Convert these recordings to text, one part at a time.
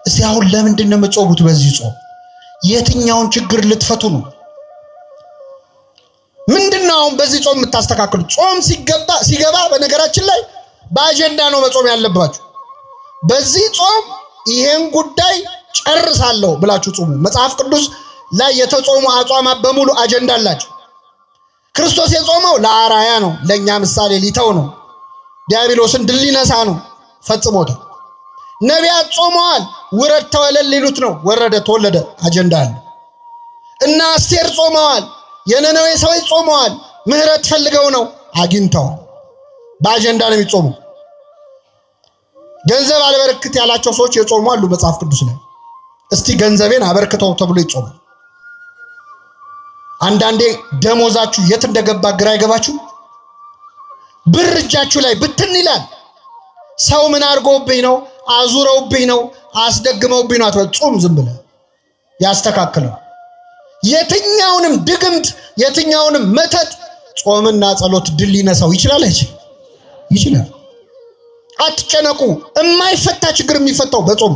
እስቲ አሁን ለምንድን ነው የምትጾሙት? በዚህ ጾም የትኛውን ችግር ልትፈቱ ነው? ምንድነው አሁን በዚህ ጾም የምታስተካክሉ? ጾም ሲገባ በነገራችን ላይ በአጀንዳ ነው መጾም ያለባችሁ። በዚህ ጾም ይሄን ጉዳይ ጨርሳለሁ ብላችሁ ጾሙ። መጽሐፍ ቅዱስ ላይ የተጾሙ አጽዋማት በሙሉ አጀንዳ አላቸው። ክርስቶስ የጾመው ለአራያ ነው፣ ለኛ ምሳሌ ሊተው ነው፣ ዲያብሎስን ድል ሊነሳ ነው፣ ፈጽሞታል። ነቢያት ጾመዋል፣ ውረድ ተወለድ ሊሉት ነው፣ ወረደ ተወለደ፣ አጀንዳ አለ። እና አስቴር ጾመዋል፣ የነነዌ ሰዎች ጾመዋል፣ ምህረት ፈልገው ነው፣ አግኝተዋል። በአጀንዳ ነው የሚጾሙ። ገንዘብ አልበረክት ያላቸው ሰዎች የጾሙ አሉ መጽሐፍ ቅዱስ ላይ። እስቲ ገንዘቤን አበርክተው ተብሎ ይጾማል። አንዳንዴ ደሞዛችሁ የት እንደገባ ግራ አይገባችሁ? ብር እጃችሁ ላይ ብትን ይላል። ሰው ምን አድርጎብኝ ነው? አዙረውብኝ ነው፣ አስደግመውብኝ ነው አትበል። ጾም ዝም ብለህ ያስተካክለው። የትኛውንም ድግምት የትኛውንም መተት ጾምና ጸሎት ድል ሊነሳው ይችላል። ይችላል። አትጨነቁ። የማይፈታ ችግር የሚፈታው በጾም።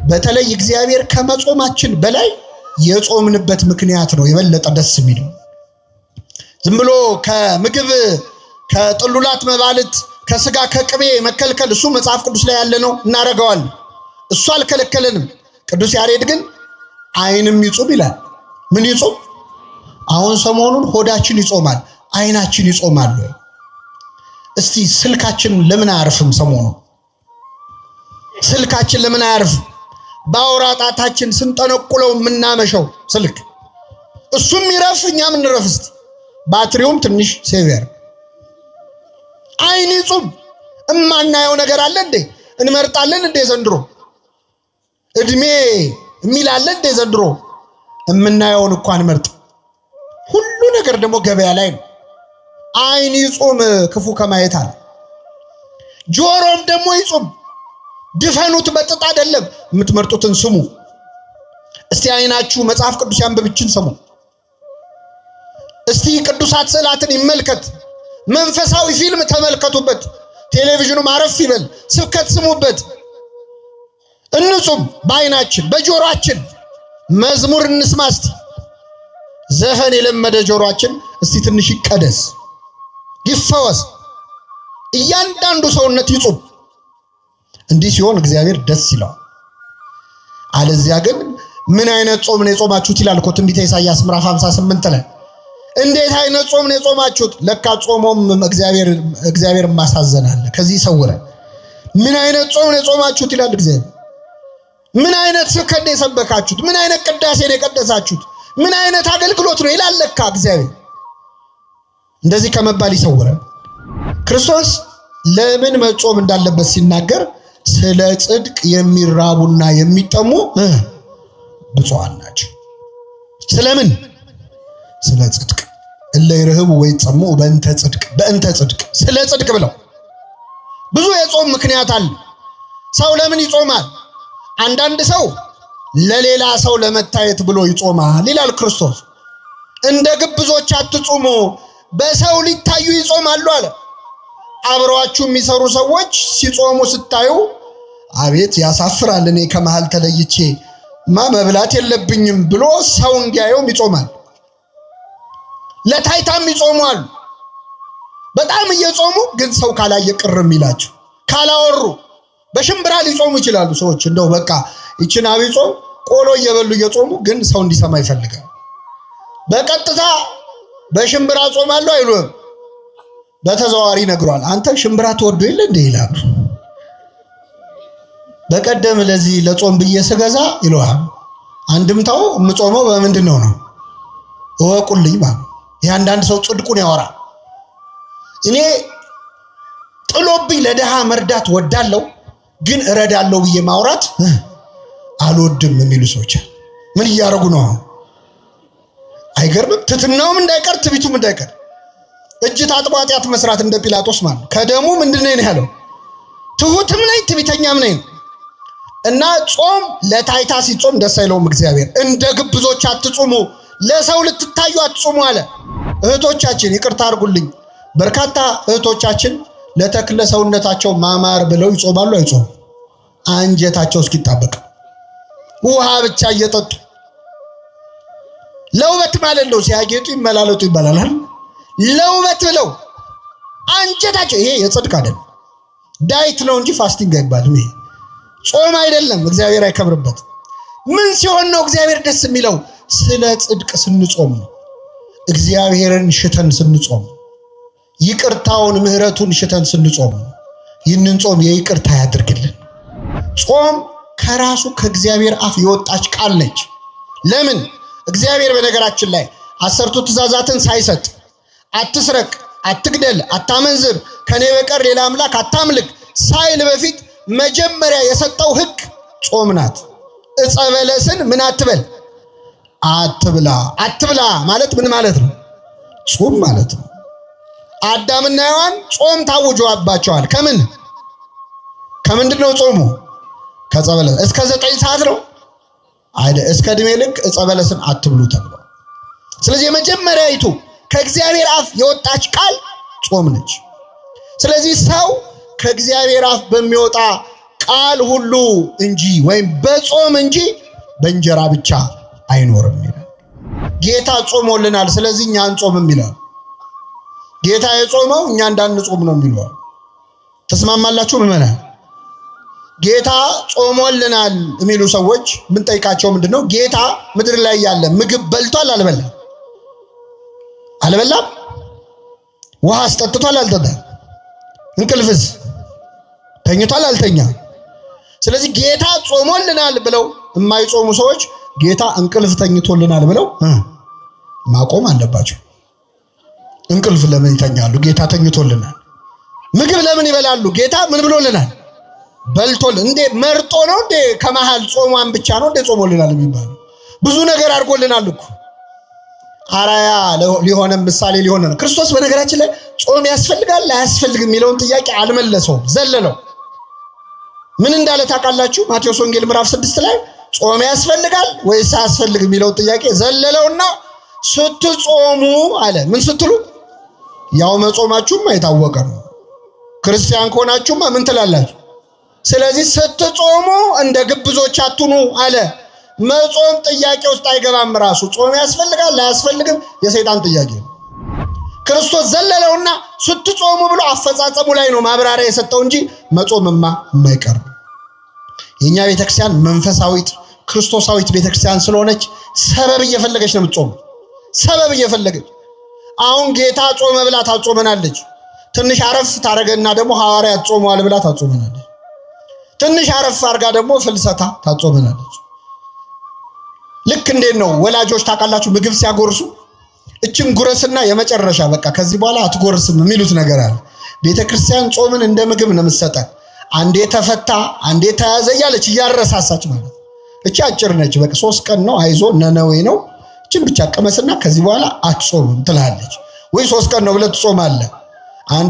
በተለይ እግዚአብሔር ከመጾማችን በላይ የጾምንበት ምክንያት ነው የበለጠ ደስ የሚለው። ዝም ብሎ ከምግብ ከጥሉላት መባልት ከስጋ ከቅቤ መከልከል እሱ መጽሐፍ ቅዱስ ላይ ያለ ነው፣ እናረጋዋለን። እሱ አልከለከለንም። ቅዱስ ያሬድ ግን ዓይንም ይጾም ይላል። ምን ይጾም? አሁን ሰሞኑን ሆዳችን ይጾማል፣ ዓይናችን ይጾማል። እስቲ ስልካችን ለምን አያርፍም? ሰሞኑን ስልካችን ለምን አያርፍም? በአውራ ጣታችን ስንጠነቁለው የምናመሸው ስልክ እሱም ይረፍ፣ እኛም እንረፍ። እስቲ ባትሪውም ትንሽ ሴቨር። ዓይን ይጾም። እማናየው ነገር አለ እንዴ? እንመርጣለን እንዴ ዘንድሮ? እድሜ የሚል አለ እንዴ ዘንድሮ? የምናየውን እንኳን መርጥ። ሁሉ ነገር ደግሞ ገበያ ላይ ነው። ዓይን ይጾም ክፉ ከማየት አለ። ጆሮም ደግሞ ይጾም። ድፈኑት፣ በጥጥ አይደለም። የምትመርጡትን ስሙ። እስቲ ዓይናችሁ መጽሐፍ ቅዱስ ያንብብችን ስሙ። እስቲ ቅዱሳት ስዕላትን ይመልከት። መንፈሳዊ ፊልም ተመልከቱበት። ቴሌቪዥኑ ማረፍ ይበል። ስብከት ስሙበት። እንጹም በዓይናችን በጆሮአችን። መዝሙር እንስማ እስቲ። ዘፈን የለመደ ጆሮአችን እስቲ ትንሽ ይቀደስ፣ ይፈወስ። እያንዳንዱ ሰውነት ይጹም። እንዲህ ሲሆን እግዚአብሔር ደስ ይለዋል። አለዚያ ግን ምን አይነት ጾም ነው የጾማችሁት ይላል እኮ ትንቢተ ኢሳይያስ ምዕራፍ 58 ላይ። እንዴት አይነት ጾም ነው የጾማችሁት? ለካ ጾሞም እግዚአብሔር ማሳዘናል። ከዚህ ሰውረን። ምን አይነት ጾም ነው የጾማችሁት ይላል እግዚአብሔር። ምን አይነት ስብከት ነው የሰበካችሁት? ምን አይነት ቅዳሴ ነው የቀደሳችሁት? ምን አይነት አገልግሎት ነው ይላል ለካ እግዚአብሔር። እንደዚህ ከመባል ይሰውረን። ክርስቶስ ለምን መጾም እንዳለበት ሲናገር ስለ ጽድቅ የሚራቡና የሚጠሙ ብፁዓን ናቸው። ስለምን? ስለ ጽድቅ። እለ ይርህቡ ወይጸሙ በእንተ ጽድቅ፣ በእንተ ጽድቅ፣ ስለ ጽድቅ ብለው። ብዙ የጾም ምክንያት አለ። ሰው ለምን ይጾማል? አንዳንድ ሰው ለሌላ ሰው ለመታየት ብሎ ይጾማል ይላል ክርስቶስ። እንደ ግብዞች አትጾሙ፣ በሰው ሊታዩ ይጾማሉ አለ። አብረዋችሁ የሚሰሩ ሰዎች ሲጾሙ ስታዩ አቤት ያሳፍራል፣ እኔ ከመሃል ተለይቼ መብላት የለብኝም ብሎ ሰው እንዲያየውም ይጾማል። ለታይታም ይጾማሉ። በጣም እየጾሙ ግን ሰው ካላየ ቅር የሚላቸው ካላወሩ በሽምብራ ሊጾሙ ይችላሉ ሰዎች። እንደው በቃ ይችን አብይ ጾም ቆሎ እየበሉ እየጾሙ ግን ሰው እንዲሰማ ይፈልጋል። በቀጥታ በሽምብራ ጾማሉ አይሉም። በተዘዋዋሪ ነግሯል። አንተ ሽምብራ ተወዶ ይለ እንደ ይላሉ። በቀደም ለዚህ ለጾም ብዬ ስገዛ ይሏል። አንድምታው የምጾመው በምንድነው ነው እወቁልኝ ማለት። ያንዳንድ ሰው ጽድቁን ያወራል። እኔ ጥሎብኝ ለደሃ መርዳት ወዳለው ግን እረዳለው ብዬ ማውራት አልወድም የሚሉ ሰዎች ምን እያደረጉ ነው? አይገርምም? ትትናውም እንዳይቀር ትቢቱም እንዳይቀር እጅ ታጥቦ ኃጢአት መስራት እንደ ጲላጦስ ማለት ከደሙ ምንድነው ያለው? ትሁትም ነኝ ትቢተኛም ነኝ። እና ጾም ለታይታ ሲጾም ደስ አይለውም እግዚአብሔር። እንደ ግብዞች አትጾሙ፣ ለሰው ልትታዩ አትጾሙ አለ። እህቶቻችን ይቅርታ አድርጉልኝ፣ በርካታ እህቶቻችን ለተክለ ሰውነታቸው ማማር ብለው ይጾማሉ። አይጾም አንጀታቸው እስኪጣበቅ ውሃ ብቻ እየጠጡ ለውበት ማለት ነው። ሲያጌጡ ይመላለጡ ይባላል። ለውበት ብለው አንጀታቸው ይሄ የጽድቅ አይደለም። ዳይት ነው እንጂ ፋስቲንግ አይባልም። ይሄ ጾም አይደለም። እግዚአብሔር አይከብርበት። ምን ሲሆን ነው እግዚአብሔር ደስ የሚለው? ስለ ጽድቅ ስንጾም ነው። እግዚአብሔርን ሽተን ስንጾም፣ ይቅርታውን ምህረቱን ሽተን ስንጾም ነው። ይህንን ጾም የይቅርታ ያድርግልን። ጾም ከራሱ ከእግዚአብሔር አፍ የወጣች ቃል ነች። ለምን? እግዚአብሔር በነገራችን ላይ 10ቱ ትእዛዛትን ሳይሰጥ አትስረቅ፣ አትግደል፣ አታመንዝር፣ ከኔ በቀር ሌላ አምላክ አታምልክ ሳይል በፊት መጀመሪያ የሰጠው ሕግ ጾም ናት። ዕፀ በለስን ምን አትበል አትብላ። አትብላ ማለት ምን ማለት ነው? ጾም ማለት ነው። አዳምና ሔዋን ጾም ታውጆባቸዋል። ከምንድን ነው ጾሙ? ከዕፀ በለስ። እስከ 9 ሰዓት ነው አይደል? እስከ ዕድሜ ልክ ዕፀ በለስን አትብሉ ተብሏል። ስለዚህ የመጀመሪያይቱ ከእግዚአብሔር አፍ የወጣች ቃል ጾም ነች። ስለዚህ ሰው ከእግዚአብሔር አፍ በሚወጣ ቃል ሁሉ እንጂ ወይም በጾም እንጂ በእንጀራ ብቻ አይኖርም ይላል። ጌታ ጾሞልናል፣ ስለዚህ እኛ አንጾምም ይላል። ጌታ የጾመው እኛ እንዳንጾም ነው የሚለው። ተስማማላችሁ ምዕመናን? ጌታ ጾሞልናል የሚሉ ሰዎች ምን ጠይቃቸው ምንድነው? ጌታ ምድር ላይ ያለ ምግብ በልቷል አልበላም? አልበላም። ውሃ አስጠጥቷል አልጠጣም? እንቅልፍስ ተኝቷል አልተኛም? ስለዚህ ጌታ ጾሞልናል ብለው የማይጾሙ ሰዎች ጌታ እንቅልፍ ተኝቶልናል ብለው ማቆም አለባቸው። እንቅልፍ ለምን ይተኛሉ? ጌታ ተኝቶልናል። ምግብ ለምን ይበላሉ? ጌታ ምን ብሎልናል? በልቶል። እንዴ መርጦ ነው እንዴ? ከመሃል ጾሟን ብቻ ነው እንዴ ጾሞልናል የሚባለው? ብዙ ነገር አድርጎልናል እኮ። አራያ ሊሆነን ምሳሌ ሊሆነን። ክርስቶስ በነገራችን ላይ ጾም ያስፈልጋል አያስፈልግም የሚለውን ጥያቄ አልመለሰውም፣ ዘለለው። ምን እንዳለ ታውቃላችሁ? ማቴዎስ ወንጌል ምዕራፍ 6 ላይ ጾም ያስፈልጋል ወይስ አያስፈልግም የሚለው ጥያቄ ዘለለውና ስትጾሙ አለ። ምን ስትሉ? ያው መጾማችሁም የታወቀ ነው። ክርስቲያን ከሆናችሁማ ምን ትላላችሁ? ስለዚህ ስትጾሙ እንደ ግብዞች አትኑ አለ። መጾም ጥያቄ ውስጥ አይገባም። ራሱ ጾም ያስፈልጋል አያስፈልግም የሰይጣን ጥያቄ ነው። ክርስቶስ ዘለለውና ስትጾሙ ብሎ አፈጻጸሙ ላይ ነው ማብራሪያ የሰጠው እንጂ መጾምማ የማይቀር። የኛ ቤተክርስቲያን መንፈሳዊት ክርስቶሳዊት ቤተክርስቲያን ስለሆነች ሰበብ እየፈለገች ነው የምትጾም። ሰበብ እየፈለገች አሁን ጌታ ጾመ ብላ ታጾመናለች። ትንሽ አረፍ ታረገና ደግሞ ሐዋርያት ጾመዋል ብላ ታጾመናለች። ትንሽ አረፍ አርጋ ደግሞ ፍልሰታ ታጾመናለች። ልክ እንዴት ነው ወላጆች ታውቃላችሁ ምግብ ሲያጎርሱ እቺን ጉረስና የመጨረሻ በቃ ከዚህ በኋላ አትጎርስም የሚሉት ነገር አለ። ቤተክርስቲያን ጾምን እንደ ምግብ ነው የምትሰጠን። አንዴ ተፈታ አንዴ ተያዘ እያለች እያረሳሳች ማለት። እቺ አጭር ነች። በቃ 3 ቀን ነው አይዞ ነነዌ ነው እቺን ብቻ ቀመስና ከዚህ በኋላ አትጾምም ትላለች። ወይ 3 ቀን ነው ብለህ ትጾማለህ።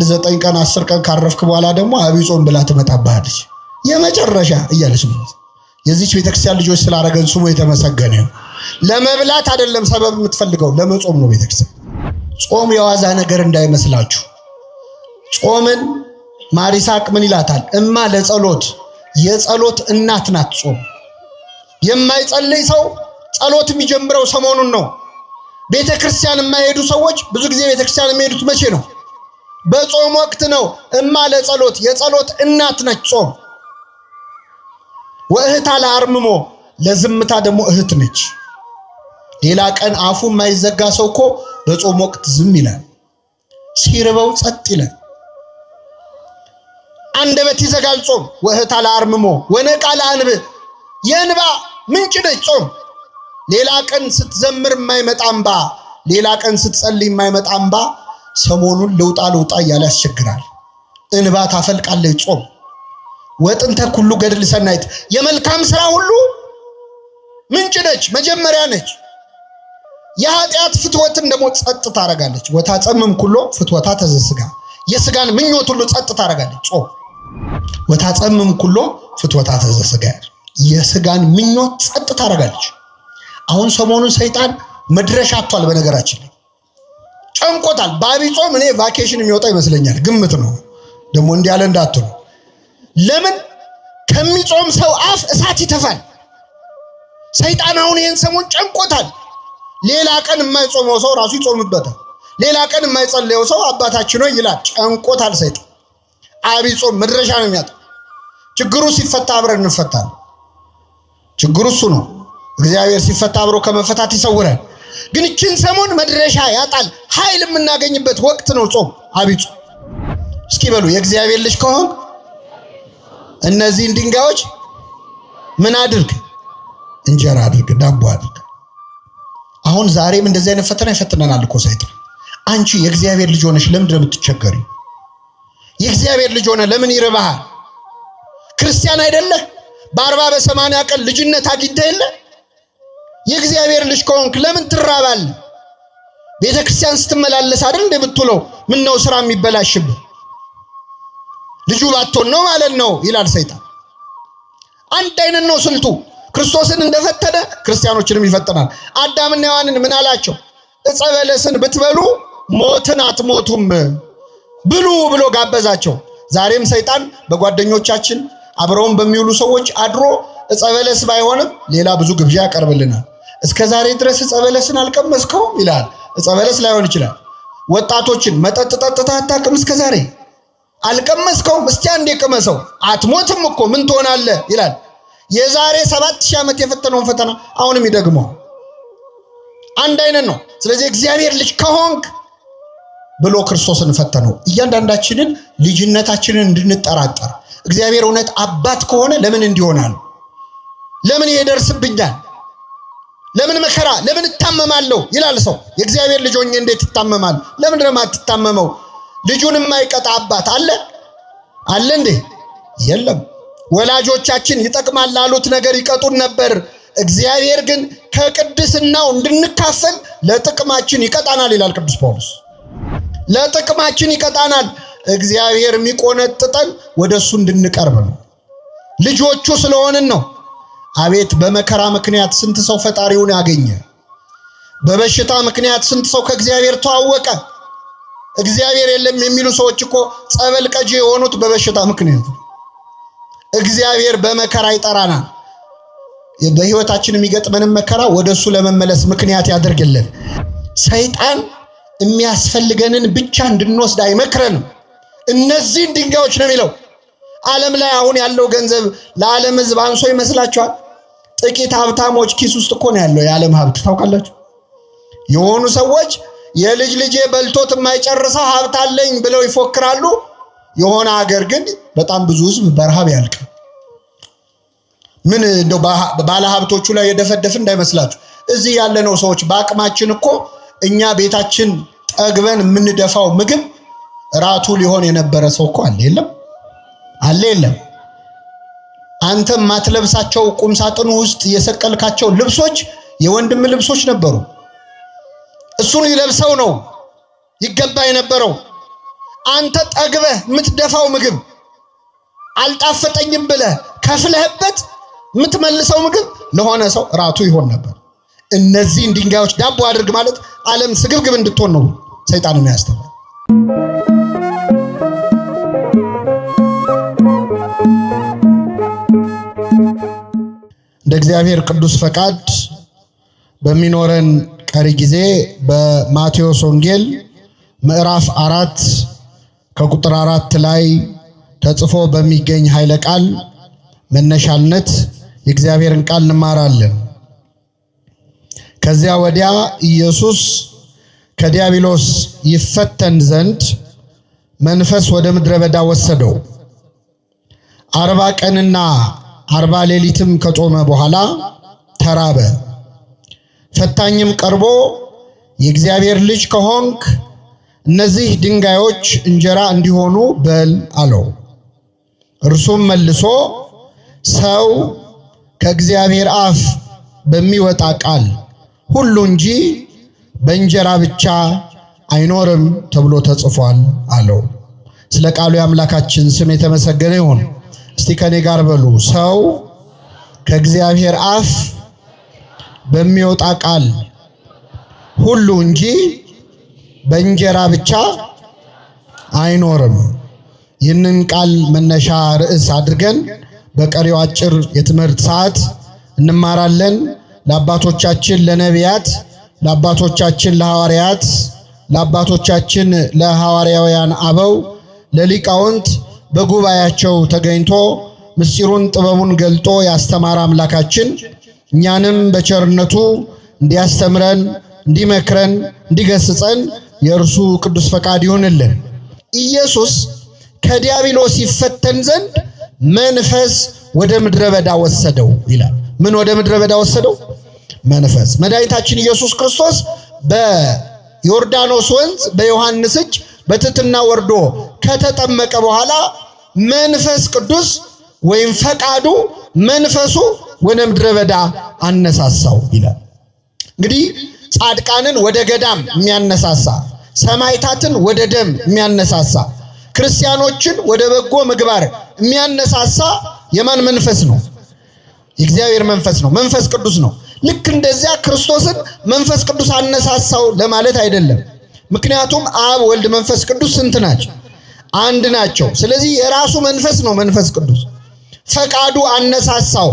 9 ቀን 10 ቀን ካረፍክ በኋላ ደግሞ አብይ ጾም ብላ ትመጣባለች። የመጨረሻ እያለች ማለት። የዚች ቤተክርስቲያን ልጆች ስላረገን ስሙ የተመሰገነ ነው። ለመብላት አይደለም ሰበብ የምትፈልገው ለመጾም ነው ቤተክርስቲያን። ጾም የዋዛ ነገር እንዳይመስላችሁ። ጾምን ማሪሳቅ ምን ይላታል? እማ ለጸሎት የጸሎት እናት ናት ጾም። የማይጸልይ ሰው ጸሎት የሚጀምረው ሰሞኑን ነው። ቤተክርስቲያን የማይሄዱ ሰዎች ብዙ ጊዜ ቤተክርስቲያን የሚሄዱት መቼ ነው? በጾም ወቅት ነው። እማ ለጸሎት የጸሎት እናት ነች ጾም። ወእህታ ለአርምሞ ለዝምታ ደግሞ እህት ነች። ሌላ ቀን አፉ የማይዘጋ ሰው እኮ በጾም ወቅት ዝም ይላል። ሲርበው ጸጥ ይላል። አንደበት ይዘጋል ጾም። ወእህታ ለአርምሞ ወነቃ ለአንብ የእንባ ምንጭ ነች ጾም። ሌላ ቀን ስትዘምር የማይመጣ እንባ፣ ሌላ ቀን ስትጸልይ የማይመጣ እንባ ሰሞኑን ልውጣ እያለ ያስቸግራል። እንባ ታፈልቃለች ጾም። ወጥንተ ኩሉ ገድል ሰናይት የመልካም ስራ ሁሉ ምንጭ ነች፣ መጀመሪያ ነች። የኃጢአት ፍትወትን ደግሞ ጸጥ ታረጋለች። ወታጸምም ኩሎ ፍትወታ ተዘስጋ የስጋን ምኞት ሁሉ ጸጥ ታረጋለች ጾም። ወታጸምም ኩሎ ፍትወታ ተዘስጋ የስጋን ምኞት ጸጥ ታረጋለች። አሁን ሰሞኑን ሰይጣን መድረሻ አጥቷል። በነገራችን ላይ ጨንቆታል። በአብይ ጾም እኔ ቫኬሽን የሚወጣ ይመስለኛል። ግምት ነው ደግሞ እንዲያለ እንዳትሉ። ለምን ከሚጾም ሰው አፍ እሳት ይተፋል። ሰይጣን አሁን ይሄን ሰሞን ጨንቆታል። ሌላ ቀን የማይጾመው ሰው ራሱ ይጾምበታል። ሌላ ቀን የማይጸልየው ሰው አባታችን ሆይ ይላል። ጨንቆታል ሰይጣን። አብይ ጾም መድረሻ ነው የሚያጣ። ችግሩ ሲፈታ አብረን እንፈታለን። ችግሩ እሱ ነው። እግዚአብሔር ሲፈታ አብሮ ከመፈታት ይሰውራል። ግን እቺን ሰሞን መድረሻ ያጣል። ኃይል የምናገኝበት ወቅት ነው ጾም፣ አብይ ጾም። እስኪ በሉ የእግዚአብሔር ልጅ ከሆንክ እነዚህን ድንጋዮች ምን አድርግ? እንጀራ አድርግ፣ ዳቦ አድርግ። አሁን ዛሬም እንደዚህ አይነት ፈተና ይፈትነናል እኮ ሰይጣን። አንቺ የእግዚአብሔር ልጅ ሆነሽ ለምን እንደምትቸገሪ? የእግዚአብሔር ልጅ ሆነ ለምን ይርባሃል? ክርስቲያን አይደለህ? በ40 በ80 ቀን ልጅነት አግኝተህ የለ? የእግዚአብሔር ልጅ ከሆንክ ለምን ትራባለህ? ቤተክርስቲያን ስትመላለስ አይደል እንደምትውለው? ምን ነው ስራ የሚበላሽብህ? ልጁ ባትሆን ነው ማለት ነው ይላል ሰይጣን። አንድ አይነት ነው ስልቱ። ክርስቶስን እንደፈተነ ክርስቲያኖችንም ይፈተናል። አዳምና ሔዋንን ምን አላቸው? ዕፀ በለስን ብትበሉ ሞትን አትሞቱም ብሉ ብሎ ጋበዛቸው። ዛሬም ሰይጣን በጓደኞቻችን አብረውን በሚውሉ ሰዎች አድሮ ዕፀ በለስ ባይሆንም ሌላ ብዙ ግብዣ ያቀርብልናል። እስከ ዛሬ ድረስ ዕፀ በለስን አልቀመስከውም ይላል። ዕፀ በለስ ላይሆን ይችላል። ወጣቶችን መጠጥ ጠጥተህ አታውቅም እስከ ዛሬ አልቀመስከውም? እስቲ አንዴ ቅመሰው። አትሞትም እኮ ምን ትሆናለህ ይላል። የዛሬ 7000 ዓመት የፈተነውን ፈተና አሁንም ይደግመው። አንድ አይነት ነው። ስለዚህ እግዚአብሔር ልጅ ከሆንክ ብሎ ክርስቶስን ፈተነው። እያንዳንዳችንን ልጅነታችንን እንድንጠራጠር እግዚአብሔር እውነት አባት ከሆነ ለምን እንዲሆናል? ለምን ይደርስብኛል? ለምን መከራ? ለምን እታመማለሁ ይላል ሰው። የእግዚአብሔር ልጅ ሆኜ እንዴት ይታመማል? ለምን ደግሞ አትታመመው? ልጁን የማይቀጣ አባት አለ እንዴ? የለም። ወላጆቻችን ይጠቅማል ላሉት ነገር ይቀጡን ነበር። እግዚአብሔር ግን ከቅድስናው እንድንካፈል ለጥቅማችን ይቀጣናል ይላል ቅዱስ ጳውሎስ። ለጥቅማችን ይቀጣናል። እግዚአብሔር የሚቆነጥጠን ወደሱ እንድንቀርብ ነው። ልጆቹ ስለሆንን ነው። አቤት በመከራ ምክንያት ስንት ሰው ፈጣሪውን ያገኘ። በበሽታ ምክንያት ስንት ሰው ከእግዚአብሔር ተዋወቀ። እግዚአብሔር የለም የሚሉ ሰዎች እኮ ጸበል ቀጂ የሆኑት በበሽታ ምክንያት። እግዚአብሔር በመከራ ይጠራናል። በህይወታችን የሚገጥመንን መከራ ወደሱ ለመመለስ ምክንያት ያደርግልን። ሰይጣን የሚያስፈልገንን ብቻ እንድንወስድ አይመክረንም። እነዚህን ድንጋዮች ነው የሚለው። ዓለም ላይ አሁን ያለው ገንዘብ ለዓለም ሕዝብ አንሶ ይመስላችኋል? ጥቂት ሀብታሞች ኪስ ውስጥ እኮ ነው ያለው የዓለም ሀብት። ታውቃላችሁ? የሆኑ ሰዎች የልጅ ልጄ በልቶት የማይጨርሰው ሀብት አለኝ ብለው ይፎክራሉ። የሆነ ሀገር ግን በጣም ብዙ ሕዝብ በረሃብ ያልቃል። ምን እንደው ባለ ሀብቶቹ ላይ የደፈደፍ እንዳይመስላችሁ። እዚህ ያለነው ሰዎች በአቅማችን እኮ እኛ ቤታችን ጠግበን የምንደፋው ምግብ ራቱ ሊሆን የነበረ ሰው እኮ አለ የለም? አንተ ማትለብሳቸው ቁም ሳጥኑ ውስጥ የሰቀልካቸው ልብሶች የወንድም ልብሶች ነበሩ። እሱን ይለብሰው ነው ይገባ የነበረው። አንተ ጠግበህ የምትደፋው ምግብ አልጣፈጠኝም ብለህ ከፍለህበት የምትመልሰው ምግብ ለሆነ ሰው ራቱ ይሆን ነበር። እነዚህን ድንጋዮች ዳቦ አድርግ ማለት ዓለም ስግብግብ እንድትሆን ነው ሰይጣን የሚያስተምረው። እንደ እግዚአብሔር ቅዱስ ፈቃድ በሚኖረን ቀሪ ጊዜ በማቴዎስ ወንጌል ምዕራፍ 4 ከቁጥር 4 ላይ ተጽፎ በሚገኝ ኃይለ ቃል መነሻነት የእግዚአብሔርን ቃል እንማራለን። ከዚያ ወዲያ ኢየሱስ ከዲያብሎስ ይፈተን ዘንድ መንፈስ ወደ ምድረ በዳ ወሰደው። 40 ቀንና 40 ሌሊትም ከጾመ በኋላ ተራበ። ፈታኝም ቀርቦ የእግዚአብሔር ልጅ ከሆንክ እነዚህ ድንጋዮች እንጀራ እንዲሆኑ በል አለው። እርሱም መልሶ ሰው ከእግዚአብሔር አፍ በሚወጣ ቃል ሁሉ እንጂ በእንጀራ ብቻ አይኖርም ተብሎ ተጽፏል አለው። ስለ ቃሉ የአምላካችን ስም የተመሰገነ ይሁን። እስቲ ከኔ ጋር በሉ፣ ሰው ከእግዚአብሔር አፍ በሚወጣ ቃል ሁሉ እንጂ በእንጀራ ብቻ አይኖርም። ይህንን ቃል መነሻ ርዕስ አድርገን በቀሪው አጭር የትምህርት ሰዓት እንማራለን። ለአባቶቻችን ለነቢያት፣ ለአባቶቻችን ለሐዋርያት፣ ለአባቶቻችን ለሐዋርያውያን አበው፣ ለሊቃውንት በጉባኤያቸው ተገኝቶ ምስጢሩን ጥበቡን ገልጦ ያስተማረ አምላካችን እኛንም በቸርነቱ እንዲያስተምረን፣ እንዲመክረን፣ እንዲገስጸን የእርሱ ቅዱስ ፈቃድ ይሁንልን። ኢየሱስ ከዲያብሎስ ይፈተን ዘንድ መንፈስ ወደ ምድረ በዳ ወሰደው ይላል። ምን ወደ ምድረ በዳ ወሰደው? መንፈስ። መድኃኒታችን ኢየሱስ ክርስቶስ በዮርዳኖስ ወንዝ በዮሐንስ እጅ በትሕትና ወርዶ ከተጠመቀ በኋላ መንፈስ ቅዱስ ወይም ፈቃዱ መንፈሱ ወደ ምድረ በዳ አነሳሳው ይላል። እንግዲህ ጻድቃንን ወደ ገዳም የሚያነሳሳ፣ ሰማዕታትን ወደ ደም የሚያነሳሳ፣ ክርስቲያኖችን ወደ በጎ ምግባር የሚያነሳሳ የማን መንፈስ ነው? የእግዚአብሔር መንፈስ ነው። መንፈስ ቅዱስ ነው። ልክ እንደዚያ ክርስቶስን መንፈስ ቅዱስ አነሳሳው ለማለት አይደለም። ምክንያቱም አብ፣ ወልድ፣ መንፈስ ቅዱስ ስንት ናቸው? አንድ ናቸው። ስለዚህ የራሱ መንፈስ ነው መንፈስ ቅዱስ። ፈቃዱ አነሳሳው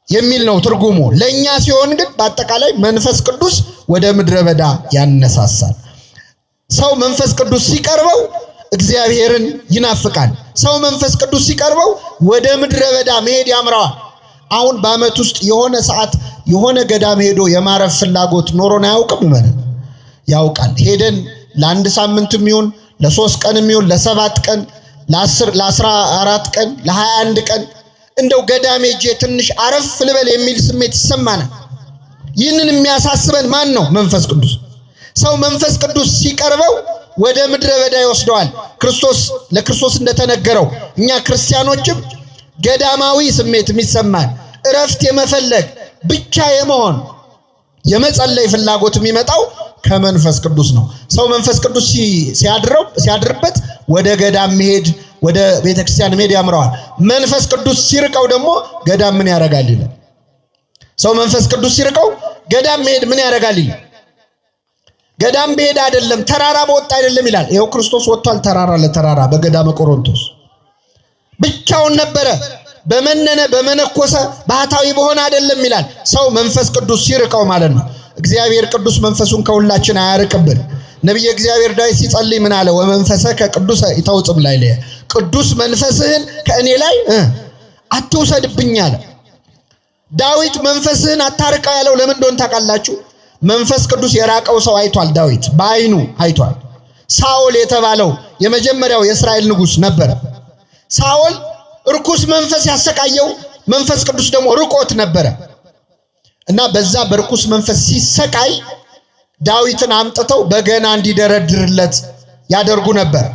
የሚል ነው ትርጉሙ። ለኛ ሲሆን ግን በአጠቃላይ መንፈስ ቅዱስ ወደ ምድረ በዳ ያነሳሳል። ሰው መንፈስ ቅዱስ ሲቀርበው እግዚአብሔርን ይናፍቃል። ሰው መንፈስ ቅዱስ ሲቀርበው ወደ ምድረ በዳ መሄድ ያምረዋል። አሁን በዓመት ውስጥ የሆነ ሰዓት የሆነ ገዳም ሄዶ የማረፍ ፍላጎት ኖሮን አያውቅም? ማለት ያውቃል። ሄደን ለአንድ ሳምንትም ይሁን ለ3 ቀንም ይሁን ለ7 ቀን ለ14 ቀን ለ21 ቀን እንደው ገዳም ሄጄ ትንሽ አረፍ ልበል የሚል ስሜት ይሰማናል። ይህንን የሚያሳስበን ማን ነው? መንፈስ ቅዱስ። ሰው መንፈስ ቅዱስ ሲቀርበው ወደ ምድረ በዳ ይወስደዋል። ለክርስቶስ እንደተነገረው እኛ ክርስቲያኖችም ገዳማዊ ስሜት የሚሰማን እረፍት የመፈለግ ብቻ የመሆን የመጸለይ ፍላጎት የሚመጣው ከመንፈስ ቅዱስ ነው። ሰው መንፈስ ቅዱስ ሲያድርበት ወደ ገዳም መሄድ፣ ወደ ቤተክርስቲያን መሄድ ያምረዋል። መንፈስ ቅዱስ ሲርቀው ደግሞ ገዳም ምን ያደርጋል ይላል። ሰው መንፈስ ቅዱስ ሲርቀው ገዳም መሄድ ምን ያደርጋል ይላል። ገዳም በሄድ አይደለም ተራራ በወጣ አይደለም ይላል። ይኸው ክርስቶስ ወጥቷል ተራራ ለተራራ በገዳመ ቆሮንቶስ ብቻውን ነበረ። በመነነ በመነኮሰ ባህታዊ በሆነ አይደለም ይላል። ሰው መንፈስ ቅዱስ ሲርቀው ማለት ነው። እግዚአብሔር ቅዱስ መንፈሱን ከሁላችን አያርቅብን። ነብይ እግዚአብሔር ዳዊት ሲጸልይ ምን አለ? ወመንፈሰከ ቅዱስ ይተውጽም ላይ ቅዱስ መንፈስህን ከእኔ ላይ አትውሰድብኝ አለ። ዳዊት መንፈስህን አታርቀው ያለው ለምን እንደሆነ ታውቃላችሁ? መንፈስ ቅዱስ የራቀው ሰው አይቷል። ዳዊት በአይኑ አይቷል። ሳኦል የተባለው የመጀመሪያው የእስራኤል ንጉስ ነበር። ሳኦል ርኩስ መንፈስ ያሰቃየው መንፈስ ቅዱስ ደግሞ ርቆት ነበረ እና በዛ በርኩስ መንፈስ ሲሰቃይ ዳዊትን አምጥተው በገና እንዲደረድርለት ያደርጉ ነበር።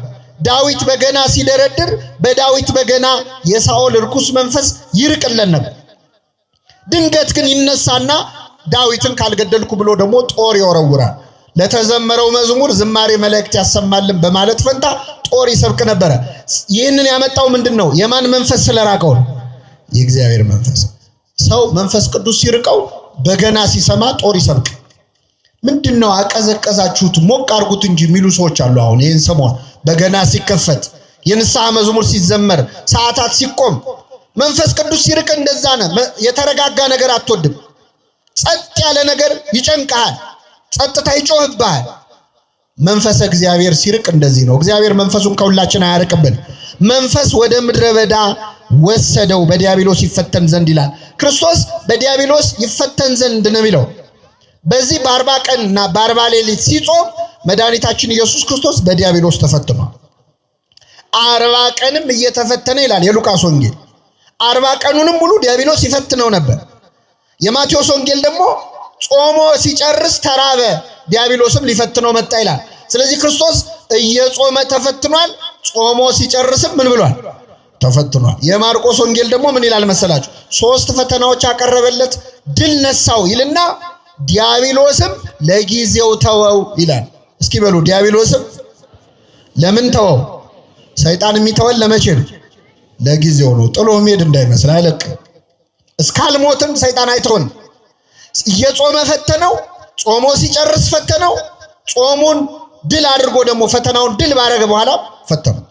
ዳዊት በገና ሲደረድር በዳዊት በገና የሳኦል ርኩስ መንፈስ ይርቅለን ነበር። ድንገት ግን ይነሳና ዳዊትን ካልገደልኩ ብሎ ደግሞ ጦር ይወረውራል። ለተዘመረው መዝሙር ዝማሬ መላእክት ያሰማልን በማለት ፈንታ ጦር ይሰብክ ነበር። ይህንን ያመጣው ምንድነው? የማን መንፈስ ስለራቀው? የእግዚአብሔር መንፈስ። ሰው መንፈስ ቅዱስ ሲርቀው በገና ሲሰማ ጦር ይሰብክ። ምንድነው አቀዘቀዛችሁት ሞቅ አርጉት እንጂ የሚሉ ሰዎች አሉ። አሁን ይህን ሰሞን በገና ሲከፈት የንስሐ መዝሙር ሲዘመር ሰዓታት ሲቆም መንፈስ ቅዱስ ሲርቅ እንደዛ ነው። የተረጋጋ ነገር አትወድም። ጸጥ ያለ ነገር ይጨንቃል። ጸጥታ ይጮህብሃል። መንፈስ እግዚአብሔር ሲርቅ እንደዚህ ነው። እግዚአብሔር መንፈሱን ከሁላችን አያርቅብን። መንፈስ ወደ ምድረ በዳ ወሰደው በዲያብሎስ ይፈተን ዘንድ ይላል። ክርስቶስ በዲያብሎስ ይፈተን ዘንድ ነው የሚለው። በዚህ በ40 ቀንና በ40 ሌሊት ሲጾም መድኃኒታችን ኢየሱስ ክርስቶስ በዲያብሎስ ተፈትኗል። 40 ቀንም እየተፈተነ ይላል የሉቃስ ወንጌል። 40 ቀኑንም ሙሉ ዲያብሎስ ይፈትነው ነበር። የማቴዎስ ወንጌል ደግሞ ጾሞ ሲጨርስ ተራበ፣ ዲያብሎስም ሊፈትነው መጣ ይላል። ስለዚህ ክርስቶስ እየጾመ ተፈትኗል፣ ጾሞ ሲጨርስም ምን ብሏል? ተፈትኗል። የማርቆስ ወንጌል ደግሞ ምን ይላል መሰላችሁ? 3 ፈተናዎች አቀረበለት፣ ድል ነሳው ይልና ዲያብሎስም ለጊዜው ተወው ይላል። እስኪ በሉ ዲያብሎስም ለምን ተወው? ሰይጣን የሚተወን ለመቼ ነው? ለጊዜው ነው። ጥሎ ሄድ እንዳይመስል አይለቅም። እስካልሞትም ሰይጣን አይተውን። እየጾመ ፈተነው፣ ጾሞ ሲጨርስ ፈተነው። ጾሙን ድል አድርጎ ደግሞ ፈተናውን ድል ባረገ በኋላ ፈተነው።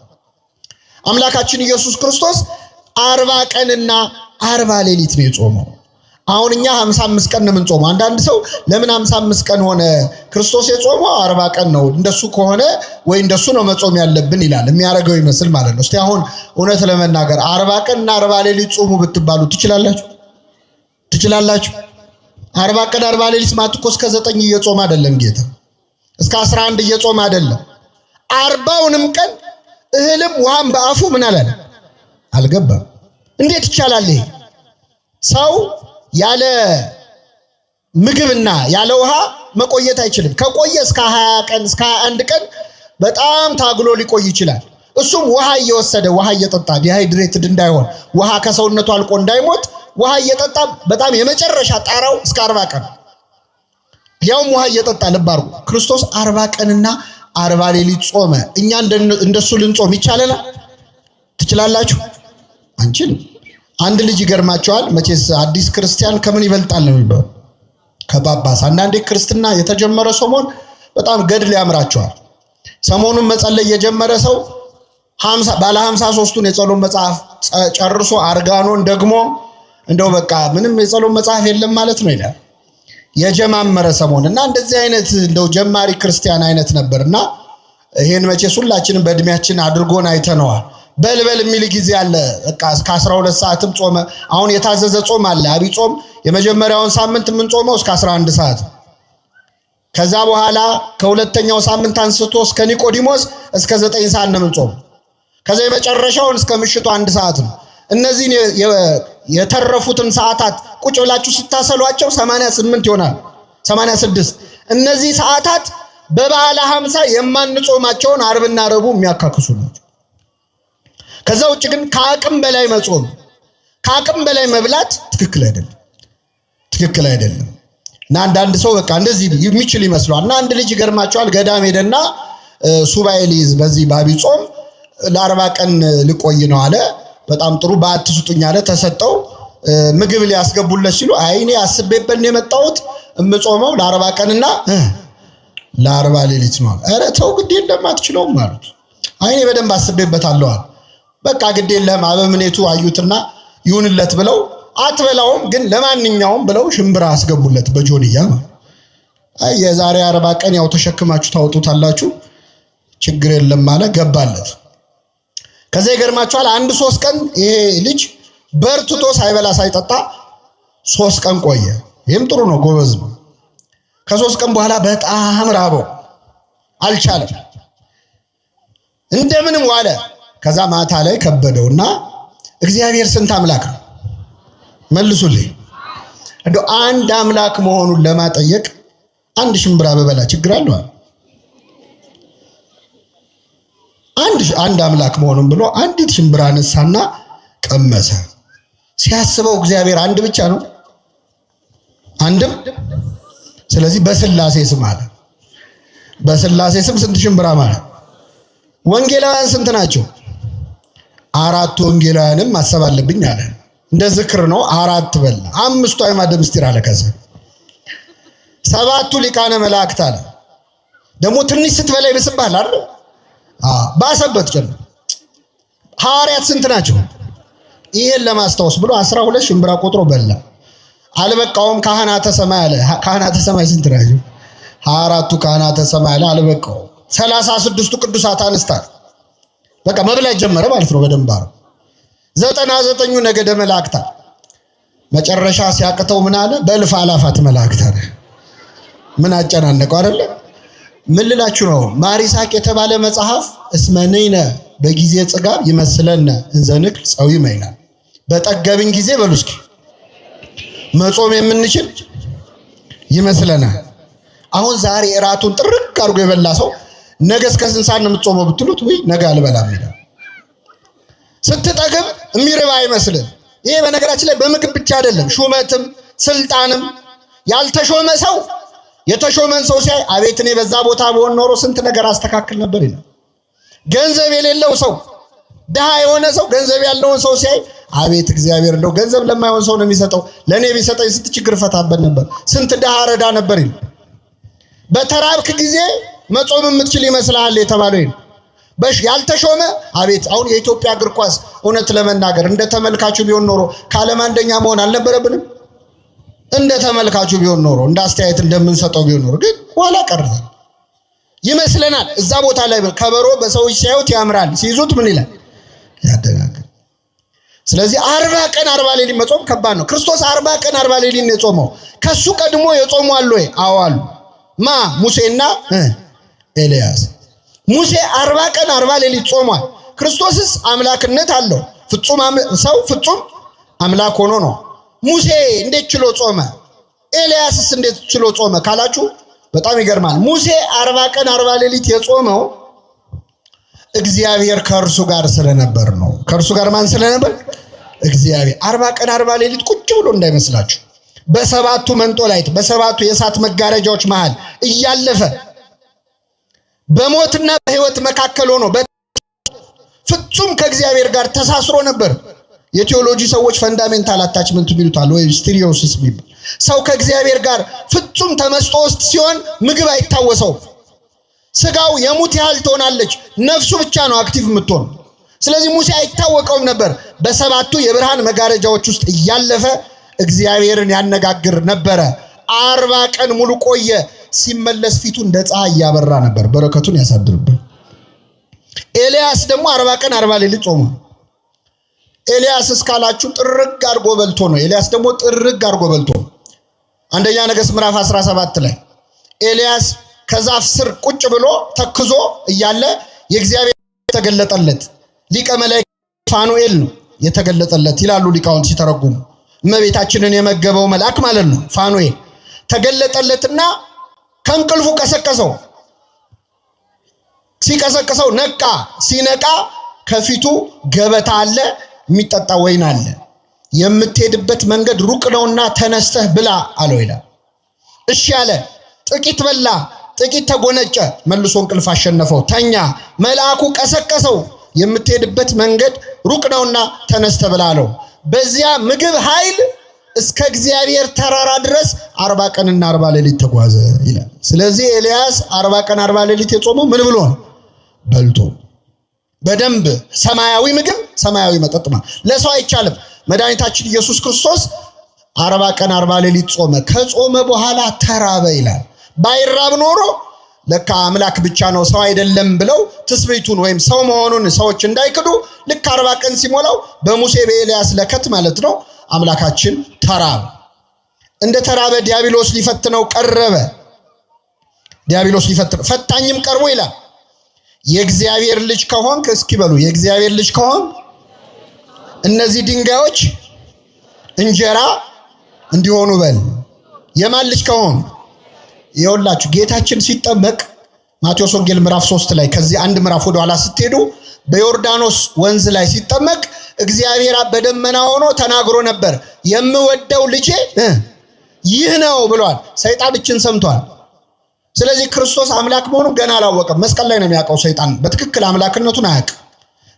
አምላካችን ኢየሱስ ክርስቶስ 40 ቀንና 40 ሌሊት ነው የጾመው። አሁን እኛ 55 ቀን ነው የምንጾመው። አንዳንድ ሰው ለምን 55 ቀን ሆነ? ክርስቶስ የጾመው 40 ቀን ነው። እንደሱ ከሆነ ወይ እንደሱ ነው መጾም ያለብን ይላል። የሚያረጋው ይመስል ማለት ነው። እስቲ አሁን እውነት ለመናገር 40 ቀንና 40 ሌሊት ጾሙ ብትባሉ ትችላላችሁ? ትችላላችሁ? 40 ቀን 40 ሌሊት ማለት እኮ እስከ 9 እየጾመ አይደለም ጌታ፣ እስከ 11 እየጾመ አይደለም። 40ውንም ቀን እህልም ውሃም በአፉ ምን አላለ? አልገባም። እንዴት ይቻላል ይሄ? ሰው ያለ ምግብና ያለ ውሃ መቆየት አይችልም። ከቆየ እስከ 20 ቀን እስከ 21 ቀን በጣም ታግሎ ሊቆይ ይችላል። እሱም ውሃ እየወሰደ ውሃ እየጠጣ ዲሃይድሬትድ እንዳይሆን ውሃ ከሰውነቱ አልቆ እንዳይሞት ውሃ እየጠጣ በጣም የመጨረሻ ጣራው እስከ 40 ቀን ያውም ውሃ እየጠጣ ልባርኩ ክርስቶስ 40 ቀንና 40 ሌሊት ጾመ። እኛ እንደሱ ልንጾም ይቻላል? ትችላላችሁ? አንችልም። አንድ ልጅ ይገርማቸዋል። መቼስ አዲስ ክርስቲያን ከምን ይበልጣል ነው የሚባለው? ከጳጳስ። አንዳንዴ ክርስትና የተጀመረ ሰሞን በጣም ገድል ያምራቸዋል። ሰሞኑን መጸለይ የጀመረ ሰው 50 ባለ 53ቱን የጸሎት መጽሐፍ ጨርሶ አርጋኖን ደግሞ እንደው በቃ ምንም የጸሎት መጽሐፍ የለም ማለት ነው ይላል። የጀማመረ ሰሞን እና እንደዚህ አይነት እንደው ጀማሪ ክርስቲያን አይነት ነበርና ይሄን መቼስ ሁላችንም በእድሜያችን አድርጎን አይተነዋል። በልበል የሚል ጊዜ አለ። በቃ እስከ 12 ሰዓትም ጾመ። አሁን የታዘዘ ጾም አለ። አብይ ጾም የመጀመሪያውን ሳምንት ምን ጾመው እስከ 11 ሰዓት። ከዛ በኋላ ከሁለተኛው ሳምንት አንስቶ እስከ ኒቆዲሞስ እስከ 9 ሰዓት ነው የምንጾመው። ከዛ የመጨረሻውን እስከ ምሽቱ 1 ሰዓት ነው። እነዚህን የተረፉትን ሰዓታት ቁጭ ብላችሁ ስታሰሏቸው 88 ይሆናል፣ 86። እነዚህ ሰዓታት በበዓለ 50 የማንጾማቸውን ዓርብና ረቡዕ የሚያካክሱ ናቸው። ከዛ ውጭ ግን ከአቅም በላይ መጾም፣ ከአቅም በላይ መብላት ትክክል አይደለም፣ ትክክል አይደለም። እና አንዳንድ ሰው በቃ እንደዚህ የሚችል ይመስላል። እና አንድ ልጅ ይገርማቸዋል። ገዳም ሄደና ሱባኤ ሊይዝ በዚህ በአብይ ጾም ለ40 ቀን ልቆይ ነው አለ። በጣም ጥሩ ባትስጡኝ አለ። ተሰጠው። ምግብ ሊያስገቡለት ሲሉ አይ እኔ አስቤበት ነው የመጣሁት እምጾመው ለ40 ቀንና ለ40 ሌሊት ነው። ኧረ ተው ግድ የለም አትችለውም ማለት። አይ እኔ በደንብ አስቤበታለሁ አለ። በቃ ግድ የለም አበምኔቱ አዩትና ይሁንለት ብለው አትበላውም ግን ለማንኛውም ብለው ሽምብራ አስገቡለት በጆንያ። አይ የዛሬ 40 ቀን ያው ተሸክማችሁ ታወጡታላችሁ ችግር የለም ማለት ገባለት። ከዛ ይገርማችኋል 1-3 ቀን ይሄ ልጅ በርትቶ ሳይበላ ሳይጠጣ 3 ቀን ቆየ። ይሄም ጥሩ ነው፣ ጎበዝ ነው። ከ3 ቀን በኋላ በጣም ራበው፣ አልቻለም፣ እንደምንም ዋለ። ከዛ ማታ ላይ ከበደውና እግዚአብሔር ስንት አምላክ ነው መልሱልኝ። እንደው አንድ አምላክ መሆኑን ለማጠየቅ አንድ ሽምብራ በበላ ችግር አለው? አንድ አምላክ መሆኑን ብሎ አንዲት ሽምብራ ነሳና ቀመሰ። ሲያስበው እግዚአብሔር አንድ ብቻ ነው፣ አንድም። ስለዚህ በስላሴ ስም አለ። በስላሴ ስም ስንት ሽምብራ ማለት? ወንጌላውያን ስንት ናቸው? 4 ወንጌላውያንም ማሰብ አለብኝ አለ። እንደ ዝክር ነው 4 በላ። 5ቱ አዕማደ ምስጢር አለ። ከዛ 7ቱ ሊቃነ መላእክት አለ። ደግሞ ትንሽ ስትበላ ይብስብሃል አይደል? ባሰበት ጀመረ። ሐዋርያት ስንት ናቸው? ይሄን ለማስታወስ ብሎ 12 ሽምብራ ቆጥሮ በላ። አልበቃውም። ካህናተ ሰማይ አለ። ካህናተ ሰማይ ስንት ናቸው? 24ቱ ካህናተ ሰማይ አለ። አልበቃውም። 36ቱ ቅዱሳት አንስት አለ። በቃ መብላት ጀመረ ማለት ነው በደንብ አረ 99ኙ ነገደ መላእክት። መጨረሻ ሲያቅተው ምን አለ? በእልፍ አላፋት መላእክት አለ። ምን አጨናነቀው አይደለ? ምን ልላችሁ ነው? ማር ይስሐቅ የተባለ መጽሐፍ እስመነይነ በጊዜ ጽጋብ ይመስለነ እንዘንክ ጸዊመ ይላል። በጠገብን ጊዜ በሉ እስኪ መጾም የምንችል ይመስለናል። አሁን ዛሬ እራቱን ጥርቅ አድርጎ የበላ ሰው ነገ እስከ ስንት ሰዓት ነው የምትጾመው ብትሉት ወይ ነገ አልበላም ይላል። ስትጠግብ የሚርባ አይመስልም። ይሄ በነገራችን ላይ በምግብ ብቻ አይደለም፣ ሹመትም ስልጣንም ያልተሾመ ሰው የተሾመን ሰው ሲያይ አቤት እኔ በዛ ቦታ በሆን ኖሮ ስንት ነገር አስተካክል ነበር ይላል። ገንዘብ የሌለው ሰው ድሃ የሆነ ሰው ገንዘብ ያለውን ሰው ሲያይ አቤት እግዚአብሔር እንደው ገንዘብ ለማይሆን ሰው ነው የሚሰጠው፣ ለኔ ቢሰጠኝ ስንት ችግር ፈታበት ነበር፣ ስንት ድሃ ረዳ ነበር ይላል። በተራብክ ጊዜ መጾም የምትችል ይመስልሃል የተባለው ይሄ በሽ ያልተሾመ አቤት አሁን የኢትዮጵያ እግር ኳስ እውነት ለመናገር እንደ ተመልካቹ ቢሆን ኖሮ ከዓለም አንደኛ መሆን አልነበረብንም? እንደ ተመልካቹ ቢሆን ኖሮ እንደ አስተያየት እንደምንሰጠው ቢሆን ኖሮ ግን ኋላ ቀርተን ይመስለናል። እዛ ቦታ ላይ ከበሮ በሰዎች ሲያዩት ያምራል፣ ሲይዙት ምን ይላል? ያደናግር። ስለዚህ 40 ቀን 40 ሌሊት መጾም ከባድ ነው። ክርስቶስ 40 ቀን 40 ሌሊት ነው የጾመው። ከሱ ቀድሞ የጾሙ አሉ ወይ? አዎ አሉ። ማ? ሙሴና ኤልያስ። ሙሴ 40 ቀን 40 ሌሊት ጾሟል። ክርስቶስስ አምላክነት አለው። ፍጹም ሰው ፍጹም አምላክ ሆኖ ነው። ሙሴ እንዴት ችሎ ጾመ? ኤልያስስ እንዴት ችሎ ጾመ ካላችሁ በጣም ይገርማል። ሙሴ 40 ቀን 40 ሌሊት የጾመው እግዚአብሔር ከእርሱ ጋር ስለነበር ነው። ከእርሱ ጋር ማን ስለነበር? እግዚአብሔር። 40 ቀን 40 ሌሊት ቁጭ ብሎ እንዳይመስላችሁ በሰባቱ መንጦላይት በሰባቱ የእሳት መጋረጃዎች መሃል እያለፈ በሞትና በሕይወት መካከል ሆኖ ፍጹም ከእግዚአብሔር ጋር ተሳስሮ ነበር። የቴዎሎጂ ሰዎች ፈንዳሜንታል አታችመንት ቢሉታል ወይ ስቲሪዮሲስ ቢባል ሰው ከእግዚአብሔር ጋር ፍጹም ተመስጦ ውስጥ ሲሆን ምግብ አይታወሰው። ስጋው የሙት ያህል ትሆናለች፣ ነፍሱ ብቻ ነው አክቲቭ የምትሆን። ስለዚህ ሙሴ አይታወቀውም ነበር። በሰባቱ የብርሃን መጋረጃዎች ውስጥ እያለፈ እግዚአብሔርን ያነጋግር ነበረ። 40 ቀን ሙሉ ቆየ። ሲመለስ ፊቱ እንደ ፀሐይ ያበራ ነበር። በረከቱን ያሳድርብን። ኤልያስ ደግሞ 40 ቀን 40 ሌሊት ጾመ። ኤልያስ እስካላችሁ ጥርግ አርጎ በልቶ ነው። ኤልያስ ደግሞ ጥርግ አርጎ በልቶ አንደኛ ነገሥት ምዕራፍ 17 ላይ ኤልያስ ከዛፍ ስር ቁጭ ብሎ ተክዞ እያለ የእግዚአብሔር ተገለጠለት። ሊቀ መላእክት ፋኑኤል ነው የተገለጠለት ይላሉ ሊቃውንት ሲተረጉሙ። እመቤታችንን የመገበው መልአክ ማለት ነው። ፋኑኤል ተገለጠለትና ከእንቅልፉ ቀሰቀሰው። ሲቀሰቀሰው ነቃ። ሲነቃ ከፊቱ ገበታ አለ፣ የሚጠጣ ወይን አለ። የምትሄድበት መንገድ ሩቅ ነውና ተነስተህ ብላ አለው ይላል። እሺ አለ። ጥቂት በላ፣ ጥቂት ተጎነጨ። መልሶ እንቅልፍ አሸነፈው፣ ተኛ። መልአኩ ቀሰቀሰው። የምትሄድበት መንገድ ሩቅ ነውና ተነስተህ ብላ አለው። በዚያ ምግብ ኃይል እስከ እግዚአብሔር ተራራ ድረስ 40 ቀንና 40 ሌሊት ተጓዘ ይላል። ስለዚህ ኤልያስ 40 ቀን 40 ሌሊት የጾመው ምን ብሎ ነው? በልቶ በደንብ ሰማያዊ ምግብ ሰማያዊ መጠጥ ማለት ለሰው አይቻልም። መድኃኒታችን ኢየሱስ ክርስቶስ 40 ቀን 40 ሌሊት ጾመ። ከጾመ በኋላ ተራበ ይላል። ባይራብ ኖሮ ለካ አምላክ ብቻ ነው ሰው አይደለም ብለው ትስብእቱን ወይም ሰው መሆኑን ሰዎች እንዳይክዱ ልክ 40 ቀን ሲሞላው በሙሴ በኤልያስ ለከት ማለት ነው አምላካችን ተራበ። እንደ ተራበ ዲያብሎስ ሊፈትነው ቀረበ። ዲያብሎስ ሊፈትነው ፈታኝም ቀርቦ ይላል የእግዚአብሔር ልጅ ከሆንክ እስኪ በሉ የእግዚአብሔር ልጅ ከሆንክ እነዚህ ድንጋዮች እንጀራ እንዲሆኑ በል። የማን ልጅ ከሆንክ? ይኸውላችሁ ጌታችን ሲጠመቅ ማቴዎስ ወንጌል ምዕራፍ 3 ላይ ከዚህ አንድ ምዕራፍ ወደ ኋላ ስትሄዱ በዮርዳኖስ ወንዝ ላይ ሲጠመቅ እግዚአብሔር በደመና ሆኖ ተናግሮ ነበር። የምወደው ልጄ ይህ ነው ብሏል። ሰይጣን እችን ሰምቷል። ስለዚህ ክርስቶስ አምላክ መሆኑን ገና አላወቀም። መስቀል ላይ ነው የሚያውቀው። ሰይጣን በትክክል አምላክነቱን አያውቅም።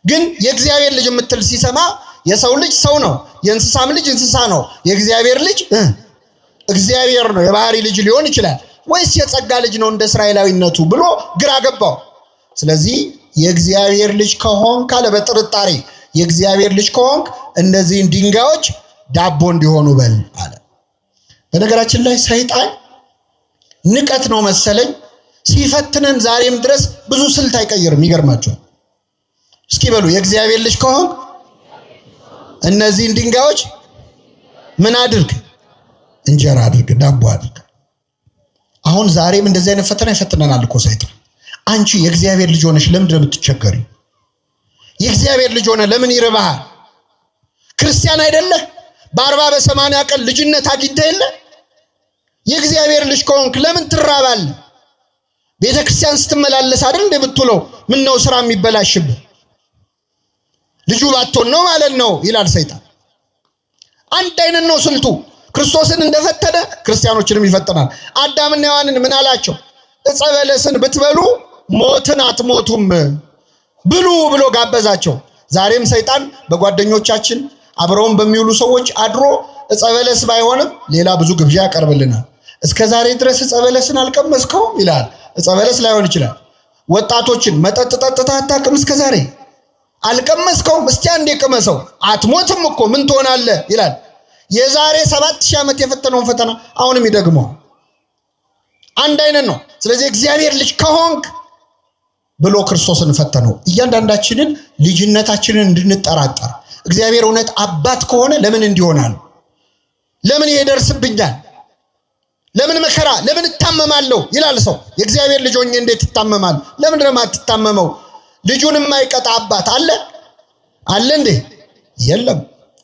ግን የእግዚአብሔር ልጅ የምትል ሲሰማ የሰው ልጅ ሰው ነው፣ የእንስሳም ልጅ እንስሳ ነው፣ የእግዚአብሔር ልጅ እግዚአብሔር ነው። የባህሪ ልጅ ሊሆን ይችላል ወይስ የጸጋ ልጅ ነው እንደ እስራኤላዊነቱ ብሎ ግራ ገባው። ስለዚህ የእግዚአብሔር ልጅ ከሆንክ ካለ በጥርጣሬ የእግዚአብሔር ልጅ ከሆንክ እነዚህን ድንጋዮች ዳቦ እንዲሆኑ በል አለ። በነገራችን ላይ ሰይጣን ንቀት ነው መሰለኝ ሲፈትነን ዛሬም ድረስ ብዙ ስልት አይቀይርም። ይገርማችኋል። እስኪ በሉ የእግዚአብሔር ልጅ ከሆንክ እነዚህን ድንጋዮች ምን አድርግ? እንጀራ አድርግ፣ ዳቦ አድርግ። አሁን ዛሬም እንደዚህ አይነት ፈተና ይፈትነናል እኮ ሰይጣን። አንቺ የእግዚአብሔር ልጅ ሆነሽ ለምን እንደምትቸገሪ? የእግዚአብሔር ልጅ ሆነ ለምን ይርባሃል? ክርስቲያን አይደለህ? በ40 በ80 ቀን ልጅነት አግኝተህ የለ? የእግዚአብሔር ልጅ ከሆንክ ለምን ትራባለህ? ቤተክርስቲያን ስትመላለስ አይደል እንደምትውለው? ምን ነው ስራ የሚበላሽብህ? ልጁ ባትሆን ነው ማለት ነው ይላል ሰይጣን። አንድ አይነት ነው ስልቱ። ክርስቶስን እንደፈተነ ክርስቲያኖችንም ይፈተናል። አዳምና ሔዋንን ምን አላቸው? ዕፀ በለስን ብትበሉ ሞትን አትሞቱም ብሉ ብሎ ጋበዛቸው። ዛሬም ሰይጣን በጓደኞቻችን አብረውን በሚውሉ ሰዎች አድሮ ዕፀ በለስ ባይሆንም ሌላ ብዙ ግብዣ ያቀርብልናል። እስከ ዛሬ ድረስ ዕፀ በለስን አልቀመስከውም ይላል። ዕፀ በለስ ላይሆን ይችላል። ወጣቶችን መጠጥ ጠጥተህ አታውቅም እስከ ዛሬ አልቀመስከውም? እስቲ አንዴ ቅመሰው። አትሞትም እኮ ምን ትሆናለህ ይላል። የዛሬ 7000 ዓመት የፈተነውን ፈተና አሁንም ይደግመው። አንድ አይነት ነው። ስለዚህ እግዚአብሔር ልጅ ከሆንክ ብሎ ክርስቶስን ፈተነው። እያንዳንዳችንን ልጅነታችንን እንድንጠራጠር እግዚአብሔር እውነት አባት ከሆነ ለምን እንዲሆናል? ለምን ይደርስብኛል? ለምን መከራ? ለምን እታመማለሁ ይላል ሰው። የእግዚአብሔር ልጅ ሆኜ እንዴት እታመማል? ለምን ደግሞ አትታመመው? ልጁን የማይቀጣ አባት አለ እንዴ? የለም።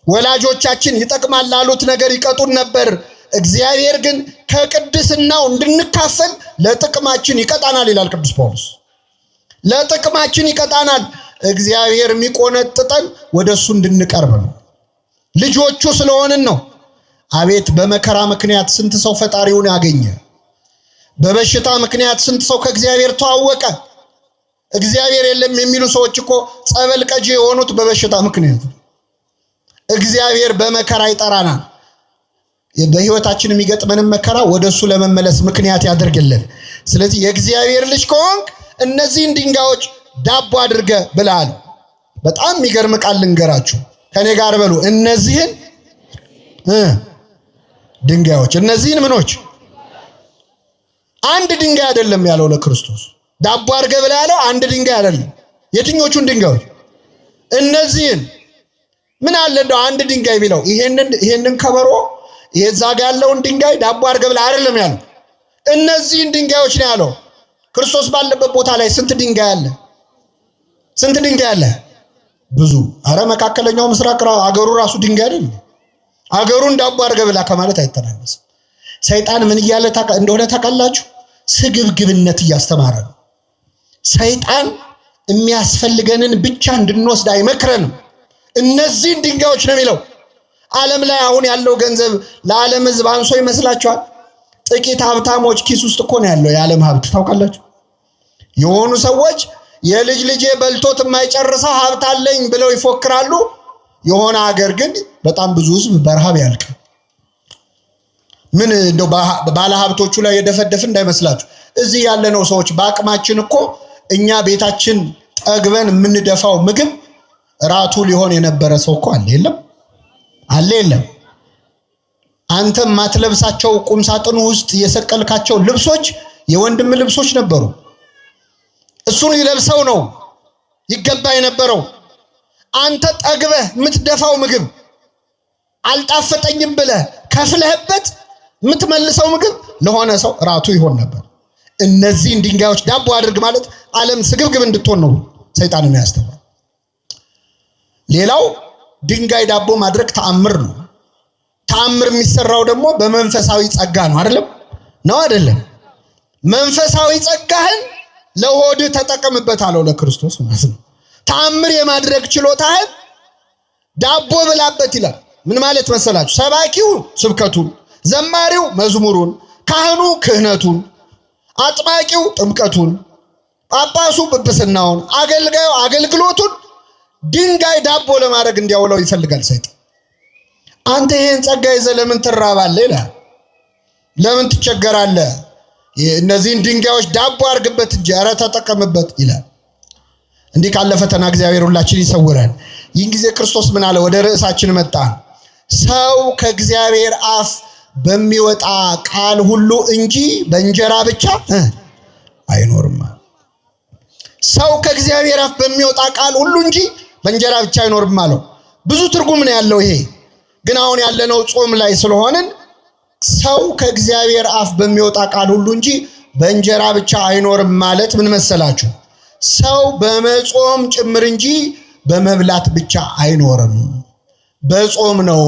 ወላጆቻችን ይጠቅማል ላሉት ነገር ይቀጡን ነበር። እግዚአብሔር ግን ከቅድስናው እንድንካፈል ለጥቅማችን ይቀጣናል ይላል ቅዱስ ጳውሎስ። ለጥቅማችን ይቀጣናል። እግዚአብሔር የሚቆነጥጠን ወደሱ እንድንቀርብ ነው። ልጆቹ ስለሆንን ነው። አቤት በመከራ ምክንያት ስንት ሰው ፈጣሪውን ያገኘ። በበሽታ ምክንያት ስንት ሰው ከእግዚአብሔር ተዋወቀ። እግዚአብሔር የለም የሚሉ ሰዎች እኮ ጸበል ቀጂ የሆኑት በበሽታ ምክንያት። እግዚአብሔር በመከራ ይጠራናል። በህይወታችን የሚገጥመንን መከራ ወደሱ ለመመለስ ምክንያት ያደርግልን። ስለዚህ የእግዚአብሔር ልጅ ከሆንክ እነዚህን ድንጋዮች ዳቦ አድርገ ብላል። በጣም የሚገርም ቃል ልንገራችሁ። ከኔ ጋር በሉ። እነዚህን ድንጋዮች፣ እነዚህን ምኖች? አንድ ድንጋይ አይደለም ያለው ለክርስቶስ። ዳቦ አድርገ ብላ ያለው አንድ ድንጋይ አይደለም። የትኞቹን ድንጋዮች? እነዚህን። ምን አለ እንደው አንድ ድንጋይ ቢለው ይሄንን ከበሮ የዛ ጋር ያለውን ድንጋይ ዳቦ አድርገ ብላ አይደለም ያለው። እነዚህን ድንጋዮች ነው ያለው። ክርስቶስ ባለበት ቦታ ላይ ስንት ድንጋይ አለ? ስንት ድንጋይ አለ? ብዙ። አረ መካከለኛው ምስራቅ አገሩ ራሱ ድንጋይ አይደል? አገሩን ዳቦ አድርገ ብላ ከማለት አይተናነስም። ሰይጣን ምን እያለ እንደሆነ ታውቃላችሁ? ስግብግብነት እያስተማረ ነው። ሰይጣን የሚያስፈልገንን ብቻ እንድንወስድ አይመክረንም። እነዚህን ድንጋዮች ነው የሚለው። ዓለም ላይ አሁን ያለው ገንዘብ ለዓለም ሕዝብ አንሶ ይመስላችኋል? ጥቂት ሀብታሞች ኪስ ውስጥ እኮ ነው ያለው የዓለም ሀብት። ታውቃላችሁ? የሆኑ ሰዎች የልጅ ልጄ በልቶት የማይጨርሰው ሀብት አለኝ ብለው ይፎክራሉ። የሆነ ሀገር ግን በጣም ብዙ ሕዝብ በረሃብ ያልቃል። ምን እንደው ባለ ሀብቶቹ ላይ የደፈደፍ እንዳይመስላችሁ። እዚህ ያለነው ሰዎች በአቅማችን እኮ እኛ ቤታችን ጠግበን የምንደፋው ምግብ ራቱ ሊሆን የነበረ ሰው እኮ አለ። የለም? አንተ ማትለብሳቸው ቁም ሳጥኑ ውስጥ የሰቀልካቸው ልብሶች የወንድም ልብሶች ነበሩ። እሱን ይለብሰው ነው ይገባ የነበረው። አንተ ጠግበህ የምትደፋው ምግብ አልጣፈጠኝም ብለህ ከፍለህበት የምትመልሰው ምግብ ለሆነ ሰው ራቱ ይሆን ነበር። እነዚህን ድንጋዮች ዳቦ አድርግ ማለት ዓለም ስግብግብ እንድትሆን ነው ሰይጣን የሚያስተምረው። ሌላው ድንጋይ ዳቦ ማድረግ ተአምር ነው። ተአምር የሚሰራው ደግሞ በመንፈሳዊ ጸጋ ነው። አይደለም? መንፈሳዊ ጸጋህን ለሆድህ ተጠቀምበት አለው ለክርስቶስ ማለት ነው። ተአምር የማድረግ ችሎታህን ዳቦ ብላበት ይላል። ምን ማለት መሰላችሁ? ሰባኪው ስብከቱን፣ ዘማሪው መዝሙሩን፣ ካህኑ ክህነቱን፣ አጥማቂው ጥምቀቱን፣ ጳጳሱ ጵጵስናውን፣ አገልጋዩ አገልግሎቱን ድንጋይ ዳቦ ለማድረግ እንዲያውለው ይፈልጋል ሰይጣን። አንተ ይሄን ጸጋ ይዘህ ለምን ትራባለህ ይላል። ለምን ትቸገራለህ? እነዚህን ድንጋዮች ዳቦ አድርግበት እንጂ ኧረ ተጠቀምበት ይላል። እንዲህ ካለ ፈተና እግዚአብሔር ሁላችን ይሰውረን። ይህን ጊዜ ክርስቶስ ምን አለ? ወደ ርዕሳችን መጣ። ሰው ከእግዚአብሔር አፍ በሚወጣ ቃል ሁሉ እንጂ በእንጀራ ብቻ አይኖርም። ሰው ከእግዚአብሔር አፍ በሚወጣ ቃል ሁሉ እንጂ በእንጀራ ብቻ አይኖርም አለው። ብዙ ትርጉም ነው ያለው ይሄ። ግን አሁን ያለነው ጾም ላይ ስለሆንን ሰው ከእግዚአብሔር አፍ በሚወጣ ቃል ሁሉ እንጂ በእንጀራ ብቻ አይኖርም ማለት ምን መሰላችሁ? ሰው በመጾም ጭምር እንጂ በመብላት ብቻ አይኖርም። በጾም ነው።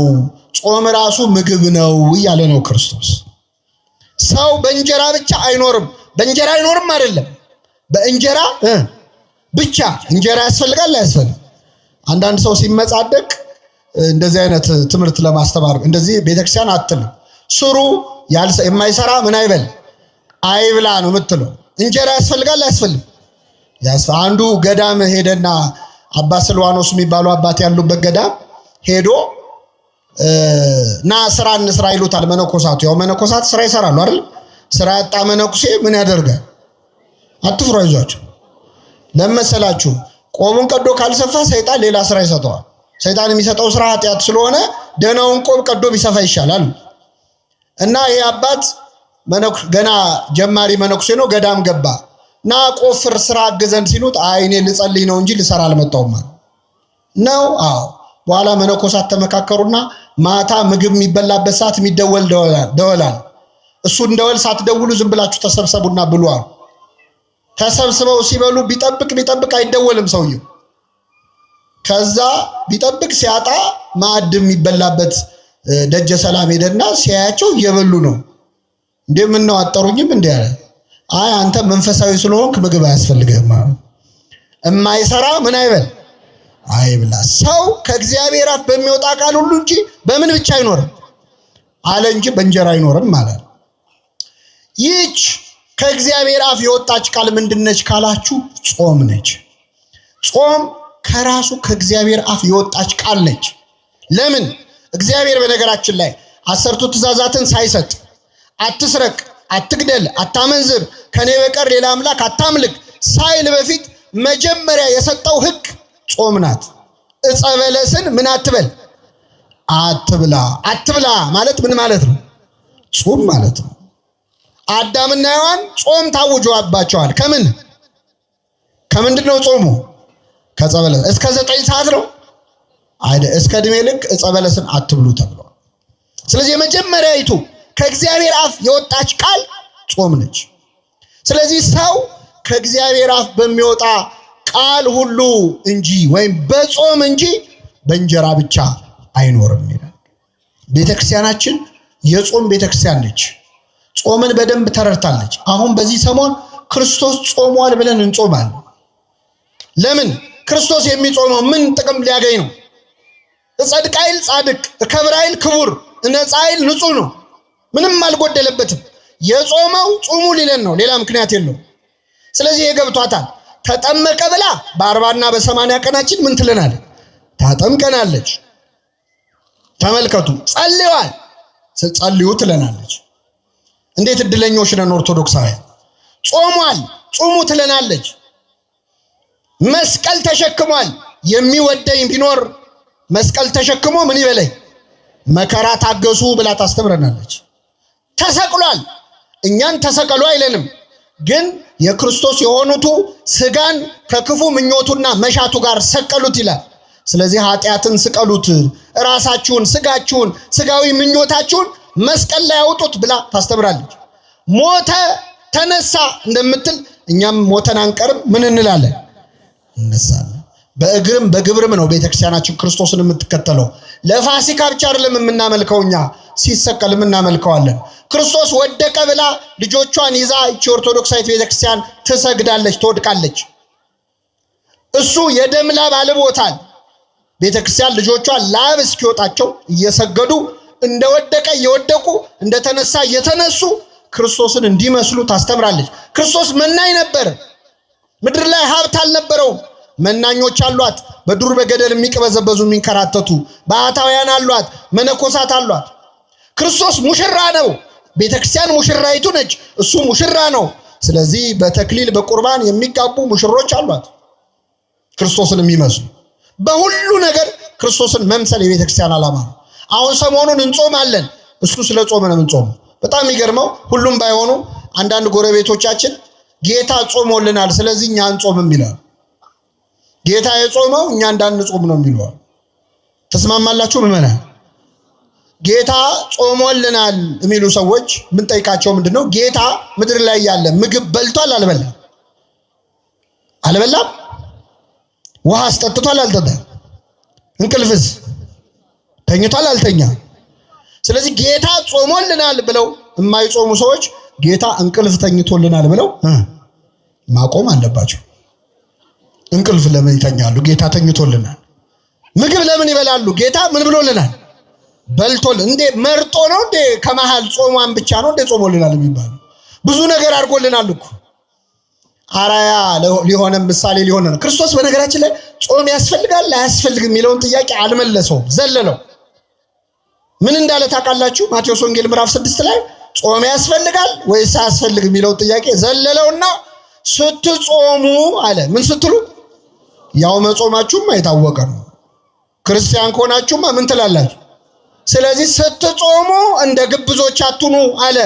ጾም ራሱ ምግብ ነው እያለ ነው ክርስቶስ። ሰው በእንጀራ ብቻ አይኖርም። በእንጀራ አይኖርም አይደለም፣ በእንጀራ ብቻ። እንጀራ ያስፈልጋል አያስፈልግም? አንዳንድ ሰው ሲመጻደቅ እንደዚህ አይነት ትምህርት ለማስተማር እንደዚህ ቤተክርስቲያን አትልም። ስሩ የማይሰራ ምን አይበል አይብላ ነው የምትለው። እንጀራ ያስፈልጋል አያስፈልግም? አንዱ ገዳም ሄደና አባ ስልዋኖስ የሚባሉ አባት ያሉበት ገዳም ሄዶ ና ስራ እንስራ ይሉታል መነኮሳቱ። ያው መነኮሳት ስራ ይሰራሉ አይደል? ስራ ያጣ መነኩሴ ምን ያደርጋል? አትፍሩ፣ አይዟችሁ። ለመሰላችሁ ቆቡን ቀዶ ካልሰፋ ሰይጣን ሌላ ስራ ይሰጠዋል። ሰይጣን የሚሰጠው ስራ ኃጢአት ስለሆነ ደናውን ቆብ ቀዶ ቢሰፋ ይሻላል። እና ይሄ አባት ገና ጀማሪ መነኩሴ ነው። ገዳም ገባ እና ቆፍር ስራ አግዘን ሲሉት አይ እኔ ልጸልይ ነው እንጂ ልሰራ አልመጣሁም ነው። አዎ በኋላ መነኮሳት ተመካከሩና ማታ ምግብ የሚበላበት ሰዓት የሚደወል ደወላል። እሱ እንደወል ሳትደውሉ ዝም ብላችሁ ተሰብሰቡና ብሉ አሉ። ተሰብስበው ሲበሉ ቢጠብቅ አይደወልም ሰውየው። ከዛ ቢጠብቅ ሲያጣ ማዕድ የሚበላበት ደጀ ሰላም ሄደና ሲያያቸው እየበሉ ነው። ምን ነው አጠሩኝም እንዴ አለ። አይ አንተ መንፈሳዊ ስለሆንክ ምግብ አያስፈልግህም። እማይሰራ ምን አይበል አይብላ። ሰው ከእግዚአብሔር አፍ በሚወጣ ቃል ሁሉ እንጂ በምን ብቻ አይኖርም አለ እንጂ በእንጀራ አይኖርም ማለት። ይህች ከእግዚአብሔር አፍ የወጣች ቃል ምንድነች ካላችሁ ጾም ነች። ጾም ከራሱ ከእግዚአብሔር አፍ የወጣች ቃል ነች። ለምን? እግዚአብሔር በነገራችን ላይ 10ቱ ትእዛዛትን ሳይሰጥ አትስረቅ፣ አትግደል፣ አታመንዝር፣ ከኔ በቀር ሌላ አምላክ አታምልክ ሳይል በፊት መጀመሪያ የሰጠው ሕግ ጾም ናት። ዕፀ በለስን ምን አትበል አትብላ። አትብላ ማለት ምን ማለት ነው? ጾም ማለት ነው። አዳምና ሔዋን ጾም ታውጆባቸዋል። ከምንድን ነው ጾሙ? ከዕፀ በለስ። እስከ 9 ሰዓት ነው አይደል? እስከ ዕድሜ ልክ ዕፀ በለስን አትብሉ ተብሏል። ስለዚህ የመጀመሪያይቱ ከእግዚአብሔር አፍ የወጣች ቃል ጾም ነች። ስለዚህ ሰው ከእግዚአብሔር አፍ በሚወጣ ቃል ሁሉ እንጂ ወይም በጾም እንጂ በእንጀራ ብቻ አይኖርም ይላል። ቤተክርስቲያናችን የጾም ቤተክርስቲያን ነች። ጾምን በደንብ ተረድታለች። አሁን በዚህ ሰሞን ክርስቶስ ጾሟል ብለን እንጾማለን። ለምን? ክርስቶስ የሚጾመው ምን ጥቅም ሊያገኝ ነው? እጸድቅ አይል ጻድቅ፣ እከብር አይል ክቡር፣ እነጻ አይል ንጹህ ነው። ምንም አልጎደለበትም። የጾመው ጾሙ ሊለን ነው፣ ሌላ ምክንያት የለውም። ስለዚህ የገብቷታል። ተጠመቀ ብላ በ40 እና በ80 ቀናችን ምን ትለናለች? ታጠምቀናለች። ተመልከቱ። ጸልዩዋል፣ ጸልዩ ትለናለች። እንዴት እድለኞች ነን ኦርቶዶክሳውያን። ጾሟል፣ ጾሙ ትለናለች። መስቀል ተሸክሟል። የሚወደኝ ቢኖር መስቀል ተሸክሞ ምን ይበለኝ መከራ ታገሱ ብላ ታስተምረናለች። ተሰቅሏል። እኛን ተሰቀሉ አይለንም፣ ግን የክርስቶስ የሆኑቱ ስጋን ከክፉ ምኞቱና መሻቱ ጋር ሰቀሉት ይላል። ስለዚህ ኃጢአትን ስቀሉት፣ ራሳችሁን፣ ስጋችሁን፣ ስጋዊ ምኞታችሁን መስቀል ላይ አውጡት ብላ ታስተምራለች። ሞተ ተነሳ እንደምትል እኛም ሞተን አንቀርም። ምን እንላለን? እነሳለን። በእግርም በግብርም ነው ቤተክርስቲያናችን ክርስቶስን የምትከተለው። ለፋሲካ ብቻ አይደለም የምናመልከው፣ እኛ ሲሰቀልም እናመልከዋለን። ክርስቶስ ወደቀ ብላ ልጆቿን ይዛ እቺ ኦርቶዶክሳዊት ቤተክርስቲያን ትሰግዳለች፣ ትወድቃለች። እሱ የደም ላብ አልቦታል። ቤተክርስቲያን ልጆቿን ላብ እስኪወጣቸው እየሰገዱ እንደወደቀ እየወደቁ እንደተነሳ እየተነሱ ክርስቶስን እንዲመስሉ ታስተምራለች። ክርስቶስ መናኝ ነበር። ምድር ላይ ሀብት አልነበረውም። መናኞች አሏት፣ በዱር በገደል የሚቀበዘበዙ የሚንከራተቱ ባህታውያን አሏት፣ መነኮሳት አሏት። ክርስቶስ ሙሽራ ነው። ቤተክርስቲያን ሙሽራይቱ ነች፣ እሱ ሙሽራ ነው። ስለዚህ በተክሊል በቁርባን የሚጋቡ ሙሽሮች አሏት፣ ክርስቶስን የሚመስሉ። በሁሉ ነገር ክርስቶስን መምሰል የቤተክርስቲያን ዓላማ ነው። አሁን ሰሞኑን እንጾማለን። እሱ ስለ ጾም ነው የምንጾመው። በጣም የሚገርመው ሁሉም ባይሆኑ አንዳንድ ጎረቤቶቻችን ጌታ ጾሞልናል ስለዚህ እኛ አንጾምም ይላሉ። ጌታ የጾመው እኛ እንዳንጾም ነው የሚለው። ተስማማላችሁ ምዕመናን? ጌታ ጾሞልናል የሚሉ ሰዎች ምን ጠይቃቸው ምንድነው? ጌታ ምድር ላይ ያለ ምግብ በልቷል አልበላም? አልበላም። ውሃ አስጠጥቷል አልጠጣም? እንቅልፍስ ተኝቷል አልተኛ? ስለዚህ ጌታ ጾሞልናል ብለው የማይጾሙ ሰዎች ጌታ እንቅልፍ ተኝቶልናል ብለው ማቆም አለባቸው። እንቅልፍ ለምን ይተኛሉ? ጌታ ተኝቶልናል። ምግብ ለምን ይበላሉ? ጌታ ምን ብሎልናል? በልቶል። እንዴ መርጦ ነው እንዴ? ከመሃል ጾሟን ብቻ ነው እንዴ ጾሞልናል የሚባለው? ብዙ ነገር አድርጎልናል እኮ። አራያ ሊሆነን ምሳሌ ሊሆነን። ክርስቶስ በነገራችን ላይ ጾም ያስፈልጋል አያስፈልግም የሚለውን ጥያቄ አልመለሰውም፣ ዘለለው። ምን እንዳለ ታውቃላችሁ? ማቴዎስ ወንጌል ምዕራፍ 6 ላይ ጾም ያስፈልጋል ወይስ አያስፈልግም የሚለው ጥያቄ ዘለለውና ስትጾሙ አለ። ምን ስትሉ? ያው መጾማችሁም የታወቀ ነው። ክርስቲያን ከሆናችሁማ ምን ትላላችሁ? ስለዚህ ስትጾሙ እንደ ግብዞች አትሁኑ አለ።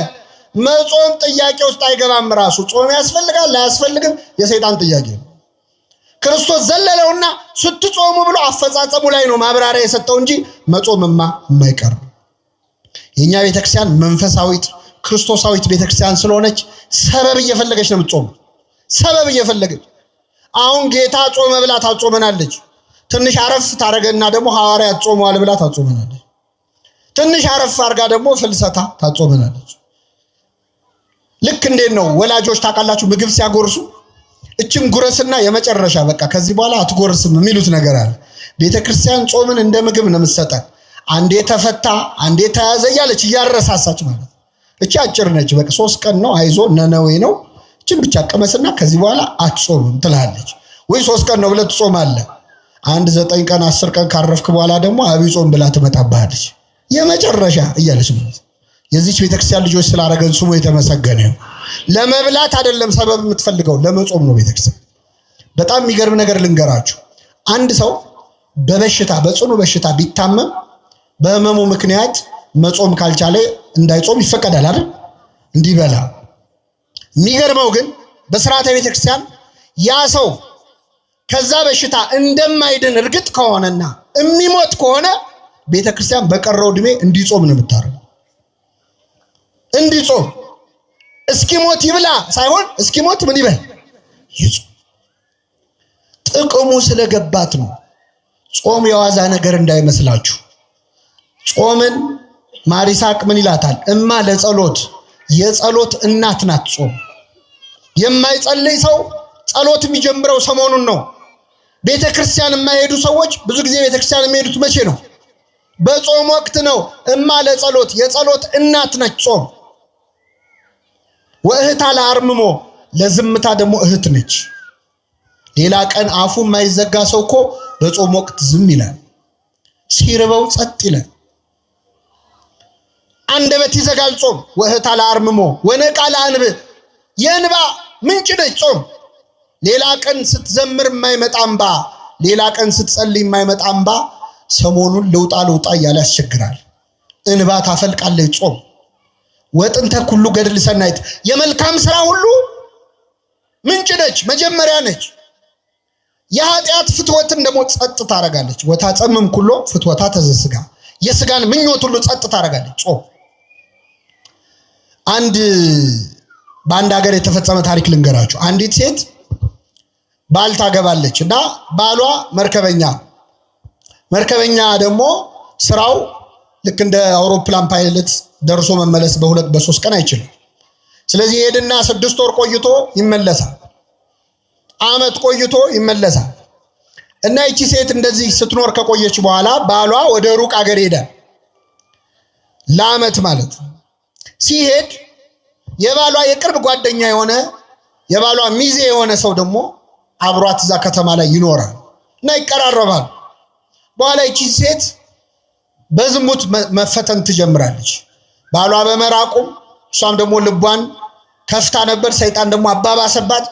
መጾም ጥያቄ ውስጥ አይገባም። ራሱ ጾም ያስፈልጋል አያስፈልግም የሰይጣን ጥያቄ ነው። ክርስቶስ ዘለለውና ስትጾሙ ብሎ አፈጻጸሙ ላይ ነው ማብራሪያ የሰጠው እንጂ መጾምማ የማይቀር። የኛ ቤተክርስቲያን መንፈሳዊት ክርስቶሳዊት ቤተክርስቲያን ስለሆነች ሰበብ እየፈለገች ነው የምትጾም። ሰበብ እየፈለገች አሁን ጌታ ጾመ ብላ ታጾመናለች። ትንሽ አረፍ ታረገና ደግሞ ሐዋርያት ጾመዋል ብላ ታጾመናለች። ትንሽ አረፍ አርጋ ደግሞ ፍልሰታ ታጾመናለች። ልክ እንዴት ነው ወላጆች ታውቃላችሁ ምግብ ሲያጎርሱ እቺን ጉረስና የመጨረሻ በቃ ከዚህ በኋላ አትጎርስም የሚሉት ነገር አለ። ቤተክርስቲያን ጾምን እንደ ምግብ ነው የምትሰጠን። አንዴ ተፈታ አንዴ ተያዘ እያለች እያረሳሳች ማለት። እቺ አጭር ነች። በቃ 3 ቀን ነው አይዞ ነነዌ ነው እቺን ብቻ ቀመስና ከዚህ በኋላ አትጾምም ትላለች። ወይ 3 ቀን ነው ብለህ ትጾማለህ። 9 ቀን 10 ቀን ካረፍክ በኋላ ደግሞ አብይ ጾም ብላ ትመጣብሃለች። የመጨረሻ እያለች ማለት። የዚች ቤተክርስቲያን ልጆች ስላረገን ስሙ የተመሰገነ ነው። ለመብላት አይደለም ሰበብ የምትፈልገው ለመጾም ነው ቤተክርስቲያን። በጣም የሚገርም ነገር ልንገራችሁ። አንድ ሰው በበሽታ በጽኑ በሽታ ቢታመም በህመሙ ምክንያት መጾም ካልቻለ እንዳይጾም ይፈቀዳል አይደል? እንዲበላ። የሚገርመው ግን በሥርዓተ ቤተክርስቲያን ያ ሰው ከዛ በሽታ እንደማይድን እርግጥ ከሆነና የሚሞት ከሆነ ቤተክርስቲያን በቀረው ዕድሜ እንዲጾም ነው የምታረገው። እንዲጾም እስኪሞት ይብላ ሳይሆን እስኪሞት ምን ይበል ይጾም። ጥቅሙ ስለገባት ነው። ጾም የዋዛ ነገር እንዳይመስላችሁ። ጾምን ማሪሳቅ ምን ይላታል? እማ ለጸሎት የጸሎት እናት ናት ጾም። የማይጸልይ ሰው ጸሎት የሚጀምረው ሰሞኑን ነው። ቤተክርስቲያን የማይሄዱ ሰዎች ብዙ ጊዜ ቤተክርስቲያን የሚሄዱት መቼ ነው? በጾም ወቅት ነው። እማ ለጸሎት የጸሎት እናት ነች ጾም። ወእህታ ለአርምሞ ለዝምታ ደግሞ እህት ነች። ሌላ ቀን አፉ የማይዘጋ ሰው እኮ በጾም ወቅት ዝም ይላል። ሲርበው ጸጥ ይላል። አንደበት ይዘጋል ጾም። ወእህታ ለአርምሞ ወነቃ ለአንብ የእንባ ምንጭ ነች ጾም። ሌላ ቀን ስትዘምር የማይመጣ እንባ፣ ሌላ ቀን ስትጸልይ የማይመጣ እንባ ሰሞኑን ልውጣ እያለ ያስቸግራል። እንባ ታፈልቃለች ጾም። ወጥንተ ኩሉ ገድል ሰናይት የመልካም ስራ ሁሉ ምንጭ ነች፣ መጀመሪያ ነች። የኃጢአት ፍትወትን ደግሞ ጸጥ ታረጋለች። ወታጸምም ኩሎ ፍትወታ ተዘስጋ የስጋን ምኞት ሁሉ ጸጥ ታረጋለች ጾም። በአንድ ሀገር የተፈጸመ ታሪክ ልንገራችሁ። አንዲት ሴት ባል ታገባለች እና ባሏ መርከበኛ ደግሞ ስራው ልክ እንደ አውሮፕላን ፓይለት ደርሶ መመለስ በ2 በ3 ቀን አይችልም። ስለዚህ ሄድና 6 ወር ቆይቶ ይመለሳል። አመት ቆይቶ ይመለሳል። እና እቺ ሴት እንደዚህ ስትኖር ከቆየች በኋላ ባሏ ወደ ሩቅ ሀገር ሄደ። ለአመት ማለት ሲሄድ የባሏ የቅርብ ጓደኛ የሆነ የባሏ ሚዜ የሆነ ሰው ደግሞ አብሯት እዛ ከተማ ላይ ይኖራል እና ይቀራረባል። በኋላ እቺ ሴት በዝሙት መፈተን ትጀምራለች። ባሏ በመራቁም እሷም ደግሞ ልቧን ከፍታ ነበር። ሰይጣን ደግሞ አባባሰባት።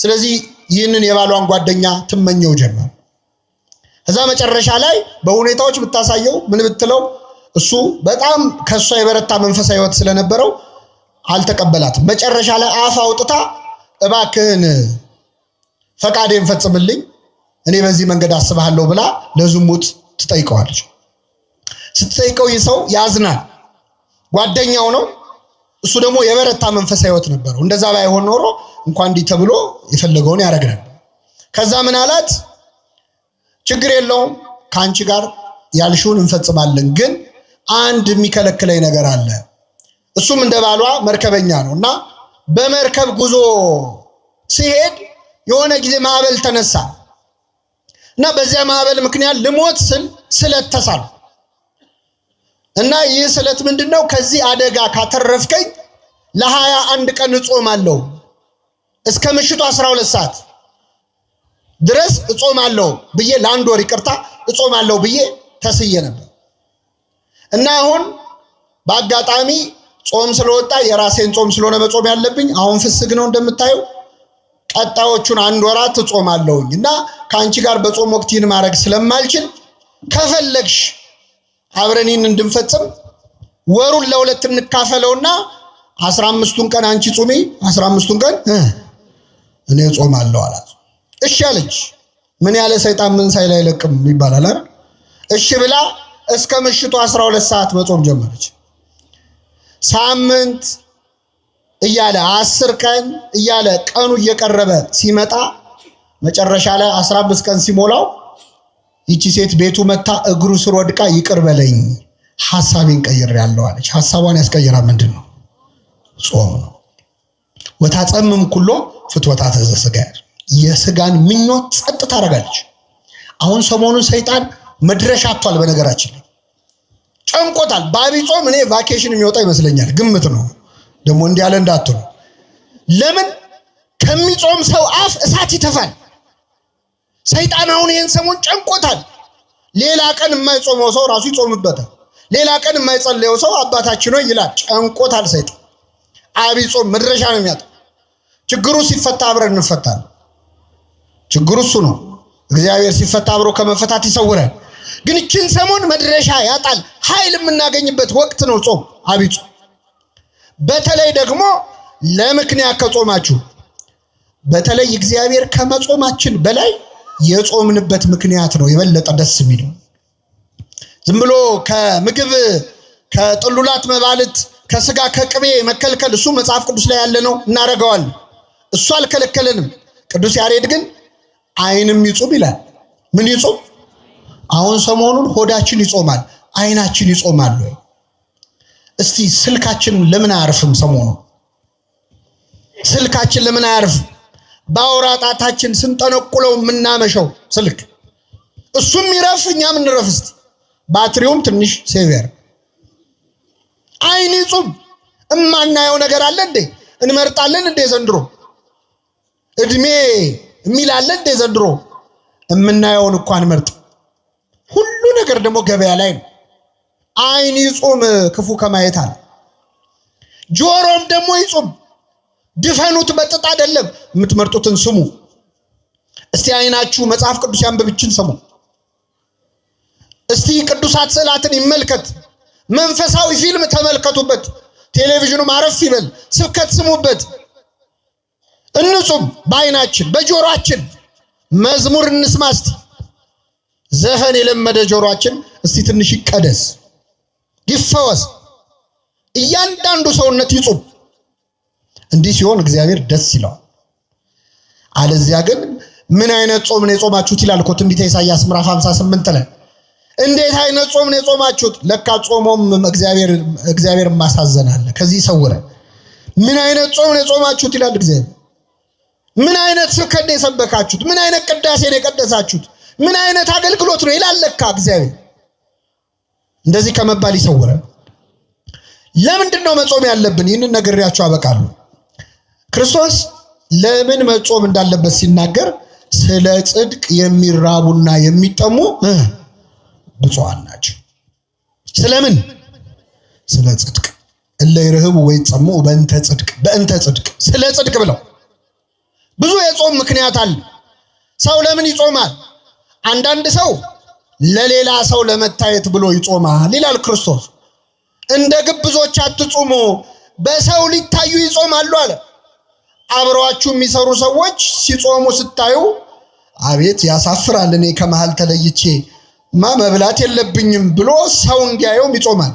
ስለዚህ ይህንን የባሏን ጓደኛ ትመኘው ጀመር። ከዛ መጨረሻ ላይ በሁኔታዎች ብታሳየው ምን ብትለው እሱ በጣም ከሷ የበረታ መንፈሳዊ ሕይወት ስለነበረው አልተቀበላትም። መጨረሻ ላይ አፍ አውጥታ እባክህን ፈቃዴን ፈጽምልኝ እኔ በዚህ መንገድ አስባለሁ ብላ ለዝሙት ትጠይቀዋለች። ስትጠይቀው ይህ ሰው ያዝናል። ጓደኛው ነው። እሱ ደግሞ የበረታ መንፈሳዊ ሕይወት ነበረው። እንደዛ ባይሆን ኖሮ እንኳን እንዲህ ተብሎ የፈለገውን ያደርግ ነበር። ከዛ ምን አላት? ችግር የለውም ከአንቺ ጋር ያልሽውን እንፈጽማለን፣ ግን አንድ የሚከለክለኝ ነገር አለ። እሱም እንደ ባሏ መርከበኛ ነው እና በመርከብ ጉዞ ሲሄድ የሆነ ጊዜ ማዕበል ተነሳ እና በዚያ ማዕበል ምክንያት ልሞት ስል ስለት ተሳለ እና ይህ ስለት ምንድነው? ከዚህ አደጋ ካተረፍከኝ ለ21 ቀን እጾማለሁ እስከ ምሽቱ 12 ሰዓት ድረስ እጾማለሁ ብዬ ለአንድ ወር ይቅርታ እጾማለሁ ብዬ ተስዬ ነበር እና አሁን በአጋጣሚ ጾም ስለወጣ የራሴን ጾም ስለሆነ መጾም ያለብኝ አሁን ፍስግ ነው እንደምታየው ቀጣዮቹን 1 ወራት እጾማለሁኝ እና ከአንቺ ጋር በጾም ወቅት ይህን ማድረግ ስለማልችል ከፈለግሽ አብረን እንድንፈጽም ወሩን ለሁለት እንካፈለውና 15ቱን ቀን አንቺ ጾሚ 15ቱን ቀን እኔ ጾማለሁ አላት። እሺ አለች። ምን ያለ ሰይጣን ምን ሳይል አይለቅም ይባላል አይደል? እሺ ብላ እስከ ምሽቱ 12 ሰዓት መጾም ጀመረች። ሳምንት እያለ 10 ቀን እያለ ቀኑ እየቀረበ ሲመጣ መጨረሻ ላይ 15 ቀን ሲሞላው ይቺ ሴት ቤቱ መታ እግሩ ስር ወድቃ ይቅር በለኝ ሐሳቤን ቀይሬያለሁ አለች። ሐሳቧን ያስቀየራ ምንድነው? ጾም ነው። ወታጸምም ኩሎ ፍትወታተ ዘሥጋ የሥጋን ምኞት ጸጥ ታደርጋለች። አሁን ሰሞኑን ሰይጣን መድረሻ አጥቷል። በነገራችን ላይ ጨንቆታል። በአብይ ጾም እኔ ቫኬሽን የሚወጣ ይመስለኛል። ግምት ነው ደግሞ እንዲህ ያለ እንዳትሉ። ለምን ከሚጾም ሰው አፍ እሳት ይተፋል። ሰይጣን አሁን ይሄን ሰሞን ጨንቆታል። ሌላ ቀን የማይጾመው ሰው ራሱ ይጾምበታል። ሌላ ቀን የማይጸልየው ሰው አባታችን ሆይ ይላል። ጨንቆታል ሰይጣን። አብይ ጾም መድረሻ ነው የሚያጣ። ችግሩ ሲፈታ አብረን እንፈታለን። ችግሩ እሱ ነው። እግዚአብሔር ሲፈታ አብሮ ከመፈታት ይሰውራል። ግን እቺን ሰሞን መድረሻ ያጣል። ኃይል የምናገኝበት ወቅት ነው ጾም፣ አብይ ጾም። በተለይ ደግሞ ለምክንያት ከጾማችሁ በተለይ እግዚአብሔር ከመጾማችን በላይ የጾምንበት ምክንያት ነው የበለጠ ደስ የሚለው። ዝም ብሎ ከምግብ ከጥሉላት መባልት ከስጋ ከቅቤ መከልከል እሱ መጽሐፍ ቅዱስ ላይ ያለ ነው፣ እናረጋዋለን። እሱ አልከለከለንም። ቅዱስ ያሬድ ግን ዓይንም ይጾም ይላል። ምን ይጾም? አሁን ሰሞኑን ሆዳችን ይጾማል፣ ዓይናችን ይጾማል ወይ? እስቲ ስልካችን ለምን አያርፍም? ሰሞኑን ስልካችን ለምን አያርፍም? ባውራ ጣታችን ስንጠነቁለው የምናመሸው ስልክ እሱም ይረፍ፣ እኛም እንረፍ። እስቲ ባትሪውም ትንሽ ሴቨር። ዓይን ይጾም። እማናየው ነገር አለ እንዴ? እንመርጣለን እንዴ ዘንድሮ? እድሜ የሚል አለ እንዴ ዘንድሮ? የምናየውን እንኳን መርጥ። ሁሉ ነገር ደግሞ ገበያ ላይ ነው። ዓይን ይጾም ክፉ ከማየት አለ። ጆሮም ደግሞ ይጾም። ድፈኑት በጥጥ አይደለም፣ የምትመርጡትን ስሙ። እስቲ ዓይናችሁ መጽሐፍ ቅዱስ ያንብብችን ስሙ። እስቲ ቅዱሳት ስዕላትን ይመልከት። መንፈሳዊ ፊልም ተመልከቱበት። ቴሌቪዥኑ ማረፍ ይበል። ስብከት ስሙበት። እንጹም በዓይናችን በጆሮአችን። መዝሙር እንስማ እስቲ። ዘፈን የለመደ ጆሮአችን እስቲ ትንሽ ይቀደስ፣ ይፈወስ። እያንዳንዱ ሰውነት ይጹም። እንዲህ ሲሆን እግዚአብሔር ደስ ይለዋል። አለዚያ ግን ምን አይነት ጾም ነው የጾማችሁት ይላል እኮ ትንቢተ ኢሳይያስ ምዕራፍ 58 ላይ። እንዴት አይነት ጾም ነው የጾማችሁት? ለካ ጾሞም እግዚአብሔር ማሳዘናል። ከዚህ ይሰውረን። ምን አይነት ጾም ነው የጾማችሁት ይላል እግዚአብሔር። ምን አይነት ስብከት ነው የሰበካችሁት? ምን አይነት ቅዳሴ ነው የቀደሳችሁት? ምን አይነት አገልግሎት ነው ይላል ለካ እግዚአብሔር። እንደዚህ ከመባል ይሰውረን። ለምንድን ነው መጾም ያለብን? ይህንን ነግሬያችሁ አበቃለሁ። ክርስቶስ ለምን መጾም እንዳለበት ሲናገር ስለ ጽድቅ የሚራቡና የሚጠሙ ብፁዓን ናቸው። ስለምን? ስለ ጽድቅ። እለ ይርህቡ ወይጸሙ በእንተ ጽድቅ፣ በእንተ ጽድቅ፣ ስለ ጽድቅ ብለው። ብዙ የጾም ምክንያት አለ። ሰው ለምን ይጾማል? አንዳንድ ሰው ለሌላ ሰው ለመታየት ብሎ ይጾማል ይላል ክርስቶስ። እንደ ግብዞች አትጹሙ፣ በሰው ሊታዩ ይጾማሉ አለ። አብረዋችሁ የሚሰሩ ሰዎች ሲጾሙ ስታዩ አቤት ያሳፍራል፣ እኔ ከመሃል ተለይቼ መብላት የለብኝም ብሎ ሰው እንዲያየውም ይጾማል።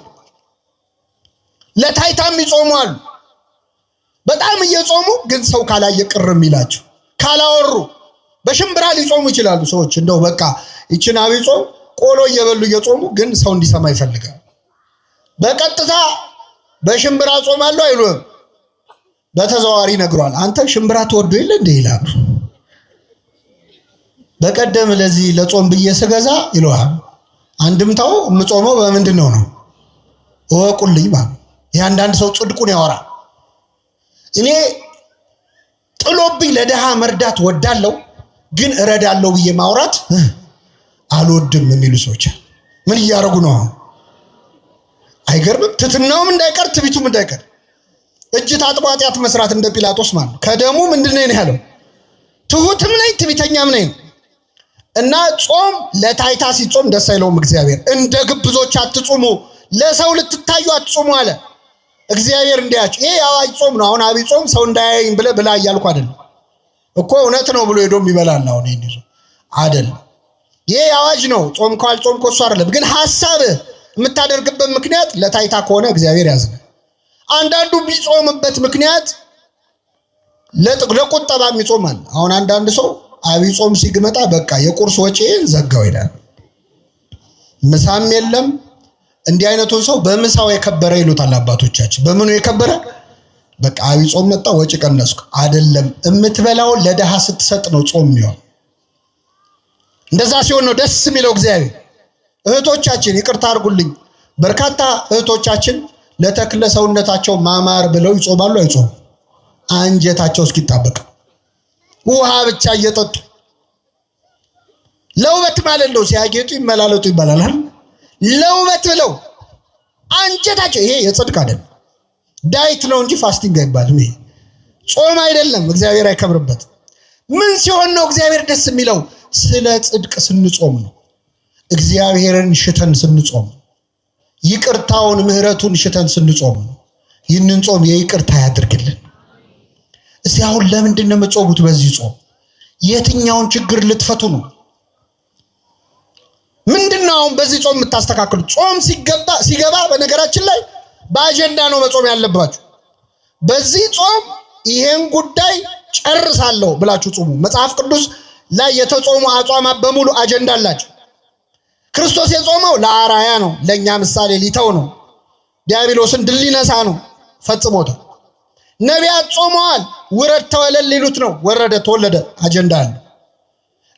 ለታይታም ይጾማሉ። በጣም እየጾሙ ግን ሰው ካላየ ቅርም ይላቸው። ካላወሩ በሽምብራ ሊጾሙ ይችላሉ ሰዎች። እንደው በቃ ይችን አብይ ጾም ቆሎ እየበሉ እየጾሙ ግን ሰው እንዲሰማ ይፈልጋል። በቀጥታ በሽምብራ ጾማለሁ አይሉም። በተዘዋዋሪ ነግሯል። አንተ ሽምብራ ተወዶ የለ እንደ ይላሉ። በቀደም ለዚህ ለጾም ብዬ ስገዛ ይሏል። አንድምታው የምጾመው በምንድነው ነው እወቁልኝ ማለት። ያንዳንድ ሰው ጽድቁን ያወራ። እኔ ጥሎብኝ ለደሃ መርዳት ወዳለው ግን እረዳለው ብዬ ማውራት አልወድም የሚሉ ሰዎች ምን እያደረጉ ነው? አይገርምም? ትትናውም እንዳይቀር ትቢቱም እንዳይቀር እጅ ታጥቦ ኃጢአት መስራት እንደ ጲላጦስ ማለት ከደሙ ምንድነው ያለው? ትሁትም ነኝ ትቢተኛም ነኝ። እና ጾም ለታይታ ሲጾም ደስ አይለውም እግዚአብሔር። እንደ ግብዞች አትጾሙ፣ ለሰው ልትታዩ አትጾሙ አለ እግዚአብሔር። እንዲያች ይሄ አዋጅ ጾም ነው። አሁን አብይ ጾም ሰው እንዳያየኝ ብላ እያልኩ አይደለም እኮ እውነት ነው ብሎ ሄዶም ይበላል። አሁን ይሄን ይዞ አይደለም። ይሄ አዋጅ ነው። ጾም ካልጾም እኮ እሱ አይደለም። ግን ሐሳብ የምታደርግበት ምክንያት ለታይታ ከሆነ እግዚአብሔር ያዝናል። አንዳንዱ ቢጾምበት ምክንያት ለቁጠባ የሚጾማል። አሁን አንዳንድ ሰው አብይ ጾም ሲግመጣ በቃ የቁርስ ወጪን ዘጋው ይላል። ምሳም የለም። እንዲህ አይነቱን ሰው በምሳው የከበረ ይሉታል አባቶቻችን። በምኑ የከበረ? በቃ አብይ ጾም መጣ ወጪ ቀነስኩ አይደለም። የምትበላውን ለደሃ ስትሰጥ ነው ጾም የሚሆን። እንደዛ ሲሆን ነው ደስ የሚለው እግዚአብሔር። እህቶቻችን ይቅርታ አድርጉልኝ፣ በርካታ እህቶቻችን ለተክለ ሰውነታቸው ማማር ብለው ይጾማሉ። አይጾም አንጀታቸው እስኪጣበቅ ውሃ ብቻ እየጠጡ ለውበት ማለት ነው። ሲያጌጡ ይመላለጡ ይባላል። ለውበት ብለው አንጀታቸው። ይሄ የጽድቅ አይደለም፣ ዳይት ነው እንጂ ፋስቲንግ አይባልም። ይሄ ጾም አይደለም፣ እግዚአብሔር አይከብርበት። ምን ሲሆን ነው እግዚአብሔር ደስ የሚለው? ስለ ጽድቅ ስንጾም ነው። እግዚአብሔርን ሽተን ስንጾም፣ ይቅርታውን ምህረቱን ሽተን ስንጾም ነው። ይህንን ጾም የይቅርታ ያድርግልን። እስቲ አሁን ለምንድን ነው የምትጾሙት? በዚህ ጾም የትኛውን ችግር ልትፈቱ ነው? ምንድነው አሁን በዚህ ጾም የምታስተካክሉት? ጾም ሲገባ በነገራችን ላይ በአጀንዳ ነው መጾም ያለባችሁ። በዚህ ጾም ይሄን ጉዳይ ጨርሳለሁ ብላችሁ ጾሙ። መጽሐፍ ቅዱስ ላይ የተጾሙ አጽዋማት በሙሉ አጀንዳ አላቸው። ክርስቶስ የጾመው ለአራያ ነው፣ ለኛ ምሳሌ ሊተው ነው፣ ዲያብሎስን ድል ሊነሳ ነው፣ ፈጽሞታል። ነቢያት ጾመዋል፣ ውረድ ተወለድ ሊሉት ነው፣ ወረደ ተወለደ፣ አጀንዳ አለ።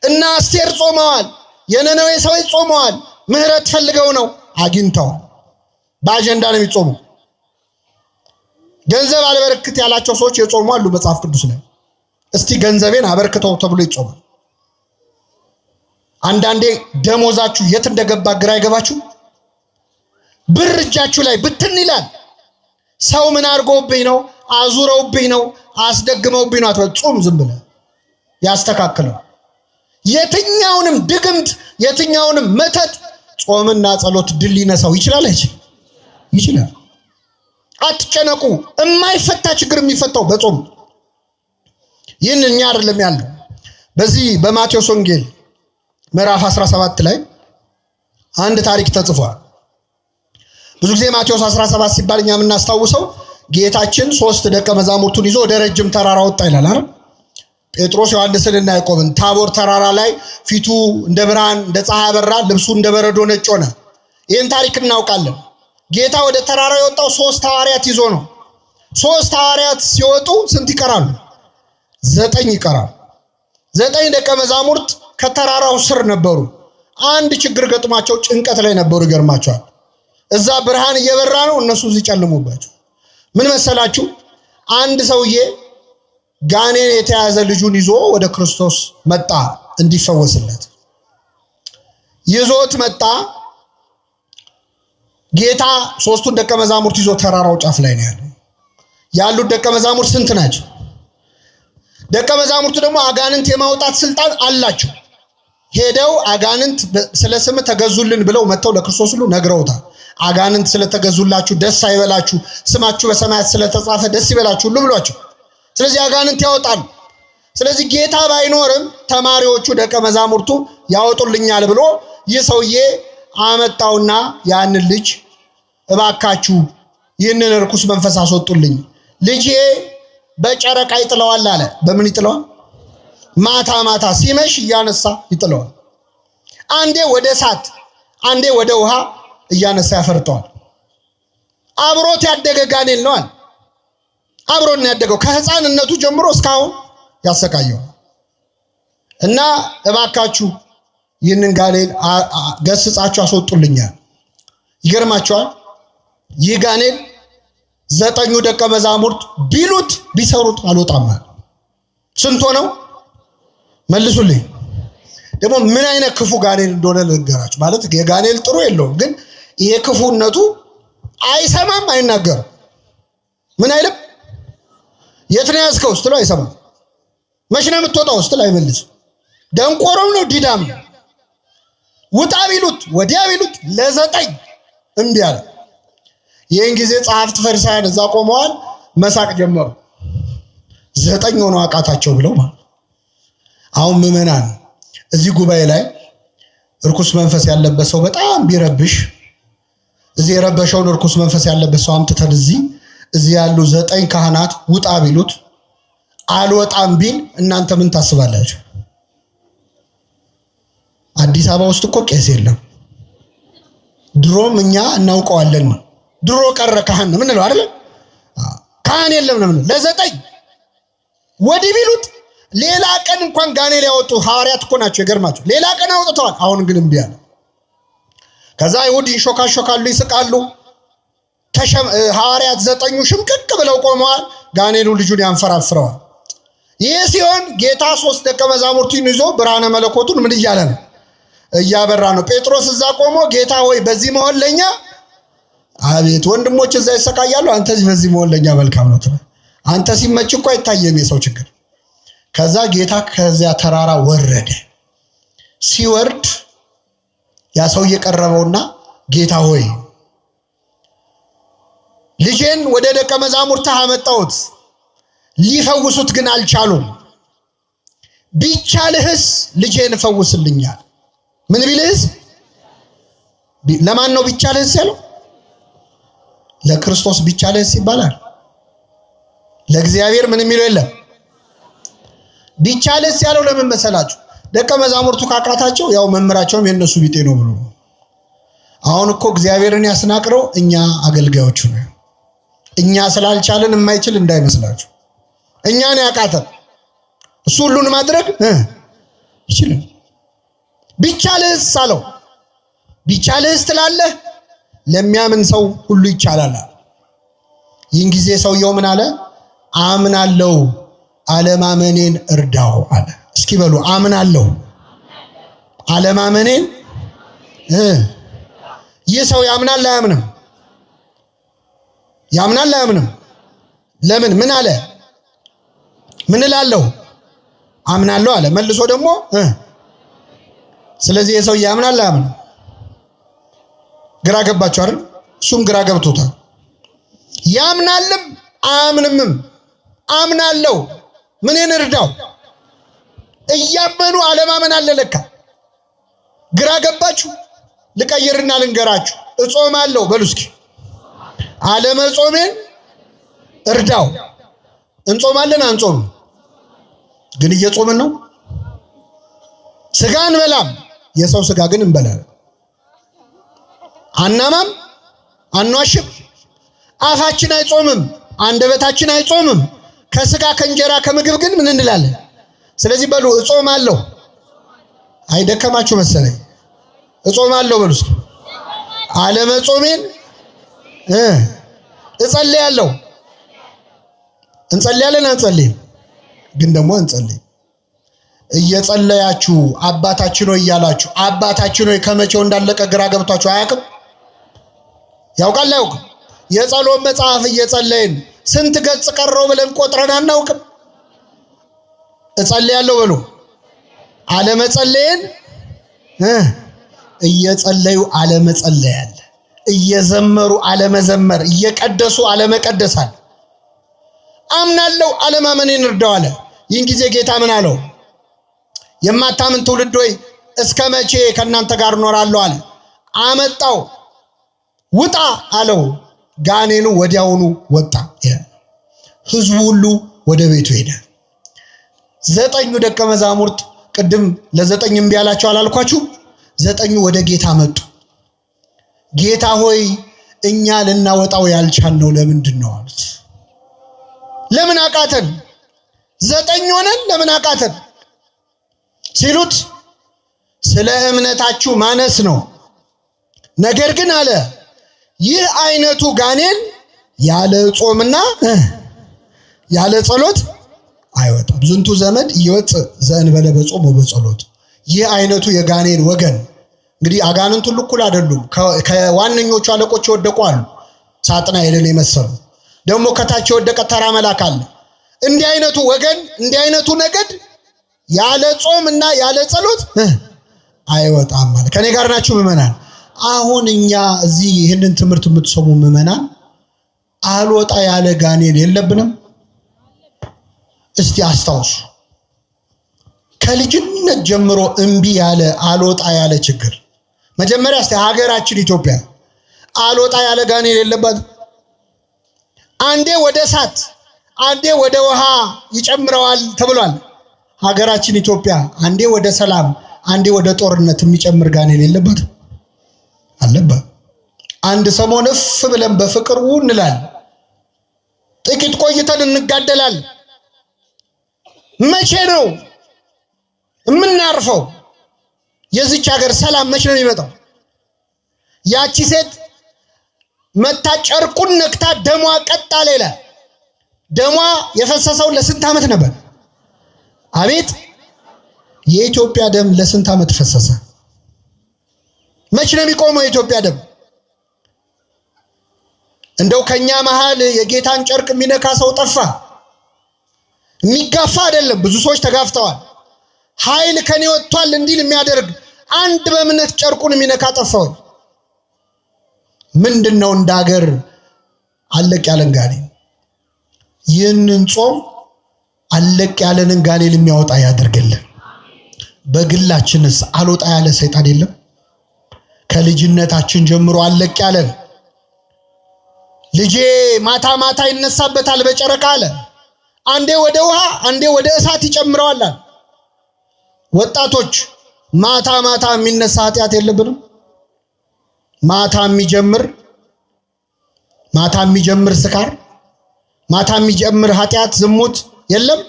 እና አስቴር ጾመዋል፣ የነነዌ ሰዎች ጾመዋል፣ ምህረት ፈልገው ነው፣ አግኝተዋል። በአጀንዳ ነው የሚጾሙ። ገንዘብ አልበረክት ያላቸው ሰዎች የጾሙ አሉ መጽሐፍ ቅዱስ ላይ። እስቲ ገንዘቤን አበርክተው ተብሎ ይጾማል። አንዳንዴ ደሞዛችሁ የት እንደገባ ግራ ይገባችሁ። ብር እጃችሁ ላይ ብትን ይላል። ሰው ምን አድርገውብኝ ነው? አዙረውብኝ ነው፣ አስደግመውብኝ ነው አትበል። ጾም ዝም ብለህ ያስተካክለው። የትኛውንም ድግምት የትኛውንም መተት ጾምና ጸሎት ድል ሊነሳው ይችላል። ይችላል። አትጨነቁ። የማይፈታ ችግር የሚፈታው በጾም። ይህን እኛ አይደለም ያለው። በዚህ በማቴዎስ ወንጌል ምዕራፍ 17 ላይ አንድ ታሪክ ተጽፏል። ብዙ ጊዜ ማቴዎስ 17 ሲባል እኛ የምናስታውሰው ጌታችን 3 ደቀ መዛሙርቱን ይዞ ወደ ረጅም ተራራ ወጣ ይላል አይደል? ጴጥሮስ ዮሐንስንና ያዕቆብን ታቦር ተራራ ላይ ፊቱ እንደ ብርሃን እንደ ፀሐይ አበራ፣ ልብሱ እንደ በረዶ ነጭ ሆነ። ይህን ታሪክ እናውቃለን። ጌታ ወደ ተራራ የወጣው 3 ሐዋርያት ይዞ ነው። 3 ሐዋርያት ሲወጡ ስንት ይቀራሉ? 9 ይቀራሉ። 9 ደቀ መዛሙርት ከተራራው ስር ነበሩ። አንድ ችግር ገጥሟቸው ጭንቀት ላይ ነበሩ። ይገርማቸዋል። እዛ ብርሃን እየበራ ነው፣ እነሱ እዚህ ጨልሞባቸው። ምን መሰላችሁ? አንድ ሰውዬ ጋኔን የተያዘ ልጁን ይዞ ወደ ክርስቶስ መጣ እንዲፈወስለት። ይዞት መጣ። ጌታ 3ቱን ደቀ መዛሙርት ይዞ ተራራው ጫፍ ላይ ነው ያሉት። ደቀ መዛሙርት ስንት ናቸው? ደቀ መዛሙርቱ ደግሞ አጋንንት የማውጣት ስልጣን አላቸው። ሄደው አጋንንት ስለ ስም ተገዙልን ብለው መጥተው ለክርስቶስ ሁሉ ነግረውታል። አጋንንት ስለተገዙላችሁ ደስ አይበላችሁ፣ ስማችሁ በሰማያት ስለተጻፈ ደስ ይበላችሁ ሁሉ ብሏቸው። ስለዚህ አጋንንት ያወጣሉ። ስለዚህ ጌታ ባይኖርም ተማሪዎቹ ደቀ መዛሙርቱ ያወጡልኛል ብሎ ይህ ሰውዬ አመጣውና ያንን ልጅ እባካችሁ ይህንን ርኩስ መንፈስ አስወጡልኝ፣ ልጄ በጨረቃ ይጥለዋል አለ። በምን ይጥለዋል? ማታ ማታ ሲመሽ እያነሳ ይጥለዋል። አንዴ ወደ እሳት አንዴ ወደ ውሃ እያነሳ ያፈርጠዋል። አብሮት ያደገ ጋኔል ነው አለ። አብሮን ያደገው ከህፃንነቱ ጀምሮ እስካሁን ያሰቃየው እና እባካችሁ ይህንን ጋኔል ገስጻችሁ አስወጡልኛል። ይገርማችኋል። ይህ ጋኔል 9 ደቀ መዛሙርት ቢሉት ቢሰሩት አልወጣም አለ። ስንት ሆነው? መልሱልኝ። ደግሞ ምን አይነት ክፉ ጋኔል እንደሆነ ልንገራችሁ። ማለት የጋኔል ጥሩ የለውም፣ ግን ይሄ ክፉነቱ አይሰማም፣ አይናገርም። ምን አይልም። የት ነው ያዝከው ስትለው አይሰማም። መች ነው የምትወጣው ስትል አይመልስም። ደንቆሮም ነው ዲዳም ነው። ውጣ ቢሉት ወዲያ ቢሉት ለ9 እምቢ አለ። ይህን ጊዜ ጸሐፍት ፈሪሳውያን እዛ ቆመዋል፣ መሳቅ ጀመሩ። 9 ሆኖ አቃታቸው ብለው ማለት። አሁን ምዕመናን እዚህ ጉባኤ ላይ እርኩስ መንፈስ ያለበት ሰው በጣም ቢረብሽ እዚህ የረበሸውን እርኩስ መንፈስ ያለበት ሰው አምጥተን እዚህ ያሉ 9 ካህናት ውጣ ቢሉት አልወጣም ቢል እናንተ ምን ታስባላችሁ? አዲስ አበባ ውስጥ እኮ ቄስ የለም። ድሮም እኛ እናውቀዋለን። ድሮ ቀረ ካህን ምን ነው አይደል? ካህን የለም ነው ለ9 ወዲህ ቢሉት ሌላ ቀን እንኳን ጋኔል ያወጡ ሐዋርያት እኮ ናቸው። ይገርማቸው ሌላ ቀን አውጥተዋል። አሁን ግን እምቢ አለ። ከዛ አይሁድ ይሾካሾካሉ፣ ይስቃሉ። ሐዋርያት 9 ሽምቅቅ ብለው ቆመዋል። ጋኔሉ ልጁን ያንፈራፍረዋል። ይህ ሲሆን ጌታ 3 ደቀ መዛሙርቱን ይዞ ብርሃነ መለኮቱን ምን እያለ ነው? እያበራ ነው። ጴጥሮስ እዛ ቆሞ ጌታ ሆይ በዚህ መሆን ለኛ አቤት ወንድሞች እዛ ይሰቃያሉ፣ አንተ በዚህ መሆን ለኛ መልካም ነው። አንተ ሲመች እኮ አይታየም የሰው ችግር። ከዛ ጌታ ከዚያ ተራራ ወረደ። ሲወርድ ያ ሰው እየቀረበውና ጌታ ሆይ ልጄን ወደ ደቀ መዛሙርትህ አመጣሁት፣ ሊፈውሱት ግን አልቻሉም። ቢቻልህስ ልጄን ፈውስልኛል። ምን ቢልህስ? ለማን ነው ቢቻልህስ ያለው? ለክርስቶስ ቢቻልህስ ይባላል። ለእግዚአብሔር ምን የሚለው የለም። ቢቻልህስ ያለው ለምን መሰላችሁ? ደቀ መዛሙርቱ ካቃታቸው ያው መምህራቸውም የነሱ ቢጤ ነው ብሎ። አሁን እኮ እግዚአብሔርን ያስናቅረው እኛ አገልጋዮቹ ነው። እኛ ስላልቻለን የማይችል እንዳይመስላችሁ። እኛን ያቃተን እሱ ሁሉን ማድረግ ይችላል። ቢቻልህስ አለው። ቢቻልህስ ትላለህ? ለሚያምን ሰው ሁሉ ይቻላል። ይህን ጊዜ ሰውየው ምን አለ? አምናለሁ፣ አለማመኔን እርዳው አለ። እስኪ በሉ አምናለሁ፣ አለማመኔን። ይህ ሰው ያምናል አያምንም? ያምናል አያምንም? ለምን? ምን አለ? ምን እላለሁ? አምናለሁ አለ። መልሶ ደግሞ ስለዚህ የሰው ያምናል አያምንም? ግራ ገባችሁ አይደል? እሱም ግራ ገብቶታል። ያምናልም አያምንምም። አምናለሁ ምንን እርዳው? እያመኑ አለማመን አለ ለካ። ግራ ገባችሁ? ልቀይርና ልንገራችሁ። እጾማለሁ በሉ እስኪ። አለመጾሜን እርዳው። እንጾማለን አንጾም? ግን እየጾምን ነው። ስጋ እንበላም፣ የሰው ስጋ ግን እንበላለን። አናማም፣ አንዋሽም። አፋችን አይጾምም፣ አንደበታችን አይጾምም። ከስጋ ከእንጀራ ከምግብ ግን ምን እንላለን? ስለዚህ በሉ እጾማለሁ። አይደከማችሁ መሰለኝ። እጾማለሁ በሉ እስኪ። አለመጾሜን እጸልያለሁ። እንጸልያለን አንጸልይም? ግን ደግሞ እንጸልይ። እየጸለያችሁ አባታችን ሆይ እያላችሁ አባታችን ሆይ ከመቼው እንዳለቀ ግራ ገብቷችሁ አያውቅም? ያውቃል አያውቅም? የጸሎት መጽሐፍ እየጸለይን ስንት ገጽ ቀረው ብለን ቆጥረን አናውቅም? እጸልያለሁ በሉ። አለመጸለይን እየጸለዩ አለመጸለይ አለ። እየዘመሩ አለመዘመር፣ እየቀደሱ አለመቀደስ አለ። አምናለሁ አለማመኔን እርዳው አለ። ይህን ጊዜ ጌታ ምን አለው? የማታምን ትውልድ ሆይ እስከ መቼ ከእናንተ ጋር እኖራለሁ አለ። አመጣው፣ ውጣ አለው። ጋኔኑ ወዲያውኑ ወጣ። ህዝቡ ሁሉ ወደ ቤቱ ሄደ። 9 ደቀ መዛሙርት ቅድም ለ9 እምቢ አላቸው አላልኳችሁ? 9 ወደ ጌታ መጡ። ጌታ ሆይ እኛ ልናወጣው ያልቻልነው ለምንድን ነው አሉት። ለምን አቃተን? 9 ሆነን ለምን አቃተን ሲሉት ስለ እምነታችሁ ማነስ ነው። ነገር ግን አለ ይህ አይነቱ ጋኔን ያለ ጾምና ያለ ጸሎት አይወጣም። ዝንቱ ዘመድ ይወጥ ዘእንበለ በጾም ወበጸሎት። ይህ አይነቱ የጋኔን ወገን እንግዲህ አጋንንት ሁሉ እኩል አይደሉም። ከዋነኞቹ አለቆች የወደቁ አሉ፣ ሳጥናኤልን የመሰሉ ደግሞ ከታች የወደቀ ተራ መልአክ አለ። እንዲህ አይነቱ ወገን እንዲህ አይነቱ ነገድ ያለ ጾም እና ያለ ጸሎት አይወጣም ማለት ከኔ ጋር ናችሁ ምእመናን? አሁን እኛ እዚህ ይህንን ትምህርት የምትሰሙ ምእመናን አልወጣ ያለ ጋኔል የለብንም? እስቲ አስታውሱ። ከልጅነት ጀምሮ እምቢ ያለ አልወጣ ያለ ችግር መጀመሪያ እስቲ ሀገራችን ኢትዮጵያ አልወጣ ያለ ጋኔል የለባት? አንዴ ወደ እሳት አንዴ ወደ ውሃ ይጨምረዋል ተብሏል። ሀገራችን ኢትዮጵያ አንዴ ወደ ሰላም አንዴ ወደ ጦርነት የሚጨምር ጋኔል የለባት? አለባት። አንድ ሰሞን እፍ ብለን በፍቅር እንላለን፣ ጥቂት ቆይተን እንጋደላለን። መቼ ነው የምናርፈው? የዚች ሀገር ሰላም መቼ ነው የሚመጣው? ያቺ ሴት መታ ጨርቁን ነክታ ደሟ ቀጥ አለ ይላል። ደሟ የፈሰሰው ለስንት ዓመት ነበር? አቤት! የኢትዮጵያ ደም ለስንት ዓመት ፈሰሰ? መቼ ነው የሚቆመው የኢትዮጵያ ደም? እንደው ከኛ መሃል የጌታን ጨርቅ የሚነካ ሰው ጠፋ? የሚጋፋ አይደለም፣ ብዙ ሰዎች ተጋፍተዋል። ኃይል ከኔ ወጥቷል እንዲል የሚያደርግ አንድ በእምነት ጨርቁን የሚነካ ጠፋው። ምንድነው እንደ ሀገር አለቅ ያለን ጋኔል? ይህንን ጾም አለቅ ያለንን ጋኔል የሚያወጣ ያድርግልን። በግላችንስ አልወጣ ያለ ሰይጣን የለም? ከልጅነታችን ጀምሮ አለቅ ያለን ልጄ ማታ ማታ ይነሳበታል በጨረቃ አለ። አንዴ ወደ ውሃ አንዴ ወደ እሳት ይጨምረዋል። ወጣቶች ማታ ማታ የሚነሳ ኃጢአት የለብንም? ማታ የሚጀምር ስካር፣ ማታ የሚጀምር ኃጢአት ዝሙት የለም?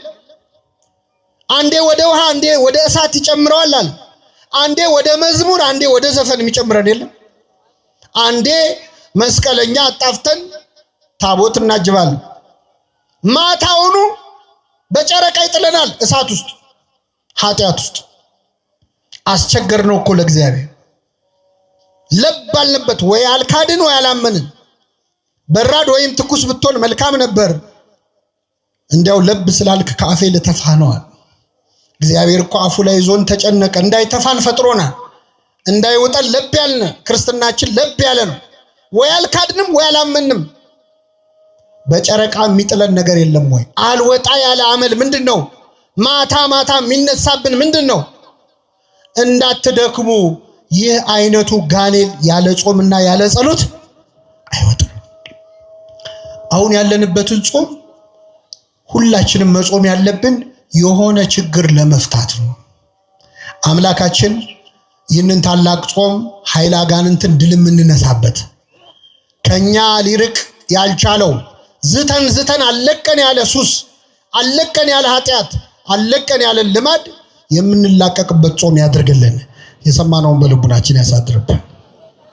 አንዴ ወደ ውሃ አንዴ ወደ እሳት ይጨምረዋል። አንዴ ወደ መዝሙር አንዴ ወደ ዘፈን የሚጨምረን የለም? አንዴ መስቀለኛ አጣፍተን ታቦት እናጅባለን፣ ማታውኑ በጨረቃ ይጥለናል እሳት ውስጥ ኃጢአት ውስጥ። አስቸገርነው እኮ ለእግዚአብሔር። ለብ አልንበት፣ ወይ አልካድን ወይ አላመንን። በራድ ወይም ትኩስ ብትሆን መልካም ነበር፣ እንዲያው ለብ ስላልክ ከአፌ ልተፋህ ነዋል። እግዚአብሔር እኮ አፉ ላይ ዞን ተጨነቀ። እንዳይተፋን ፈጥሮናል። እንዳይወጣን ለብ ያልነ ክርስትናችን ለብ ያለ ነው። ወይ አልካድንም ወይ አላመንም። በጨረቃ የሚጥለን ነገር የለም ወይ? አልወጣ ያለ አመል ምንድነው? ማታ ማታ የሚነሳብን ምንድነው? እንዳትደክሙ ይህ አይነቱ ጋኔል ያለ ጾምና ያለ ጸሎት አይወጣም። አሁን ያለንበትን ጾም ሁላችንም መጾም ያለብን የሆነ ችግር ለመፍታት ነው። አምላካችን ይህንን ታላቅ ጾም ኃይለ አጋንንትን ድል የምንነሳበት ከኛ ሊርቅ ያልቻለው ዝተን አለቀን ያለ ሱስ፣ አለቀን ያለ ኃጢአት፣ አለቀን ያለ ልማድ የምንላቀቅበት ጾም ያድርግልን። የሰማነውን በልቡናችን ያሳድርብን።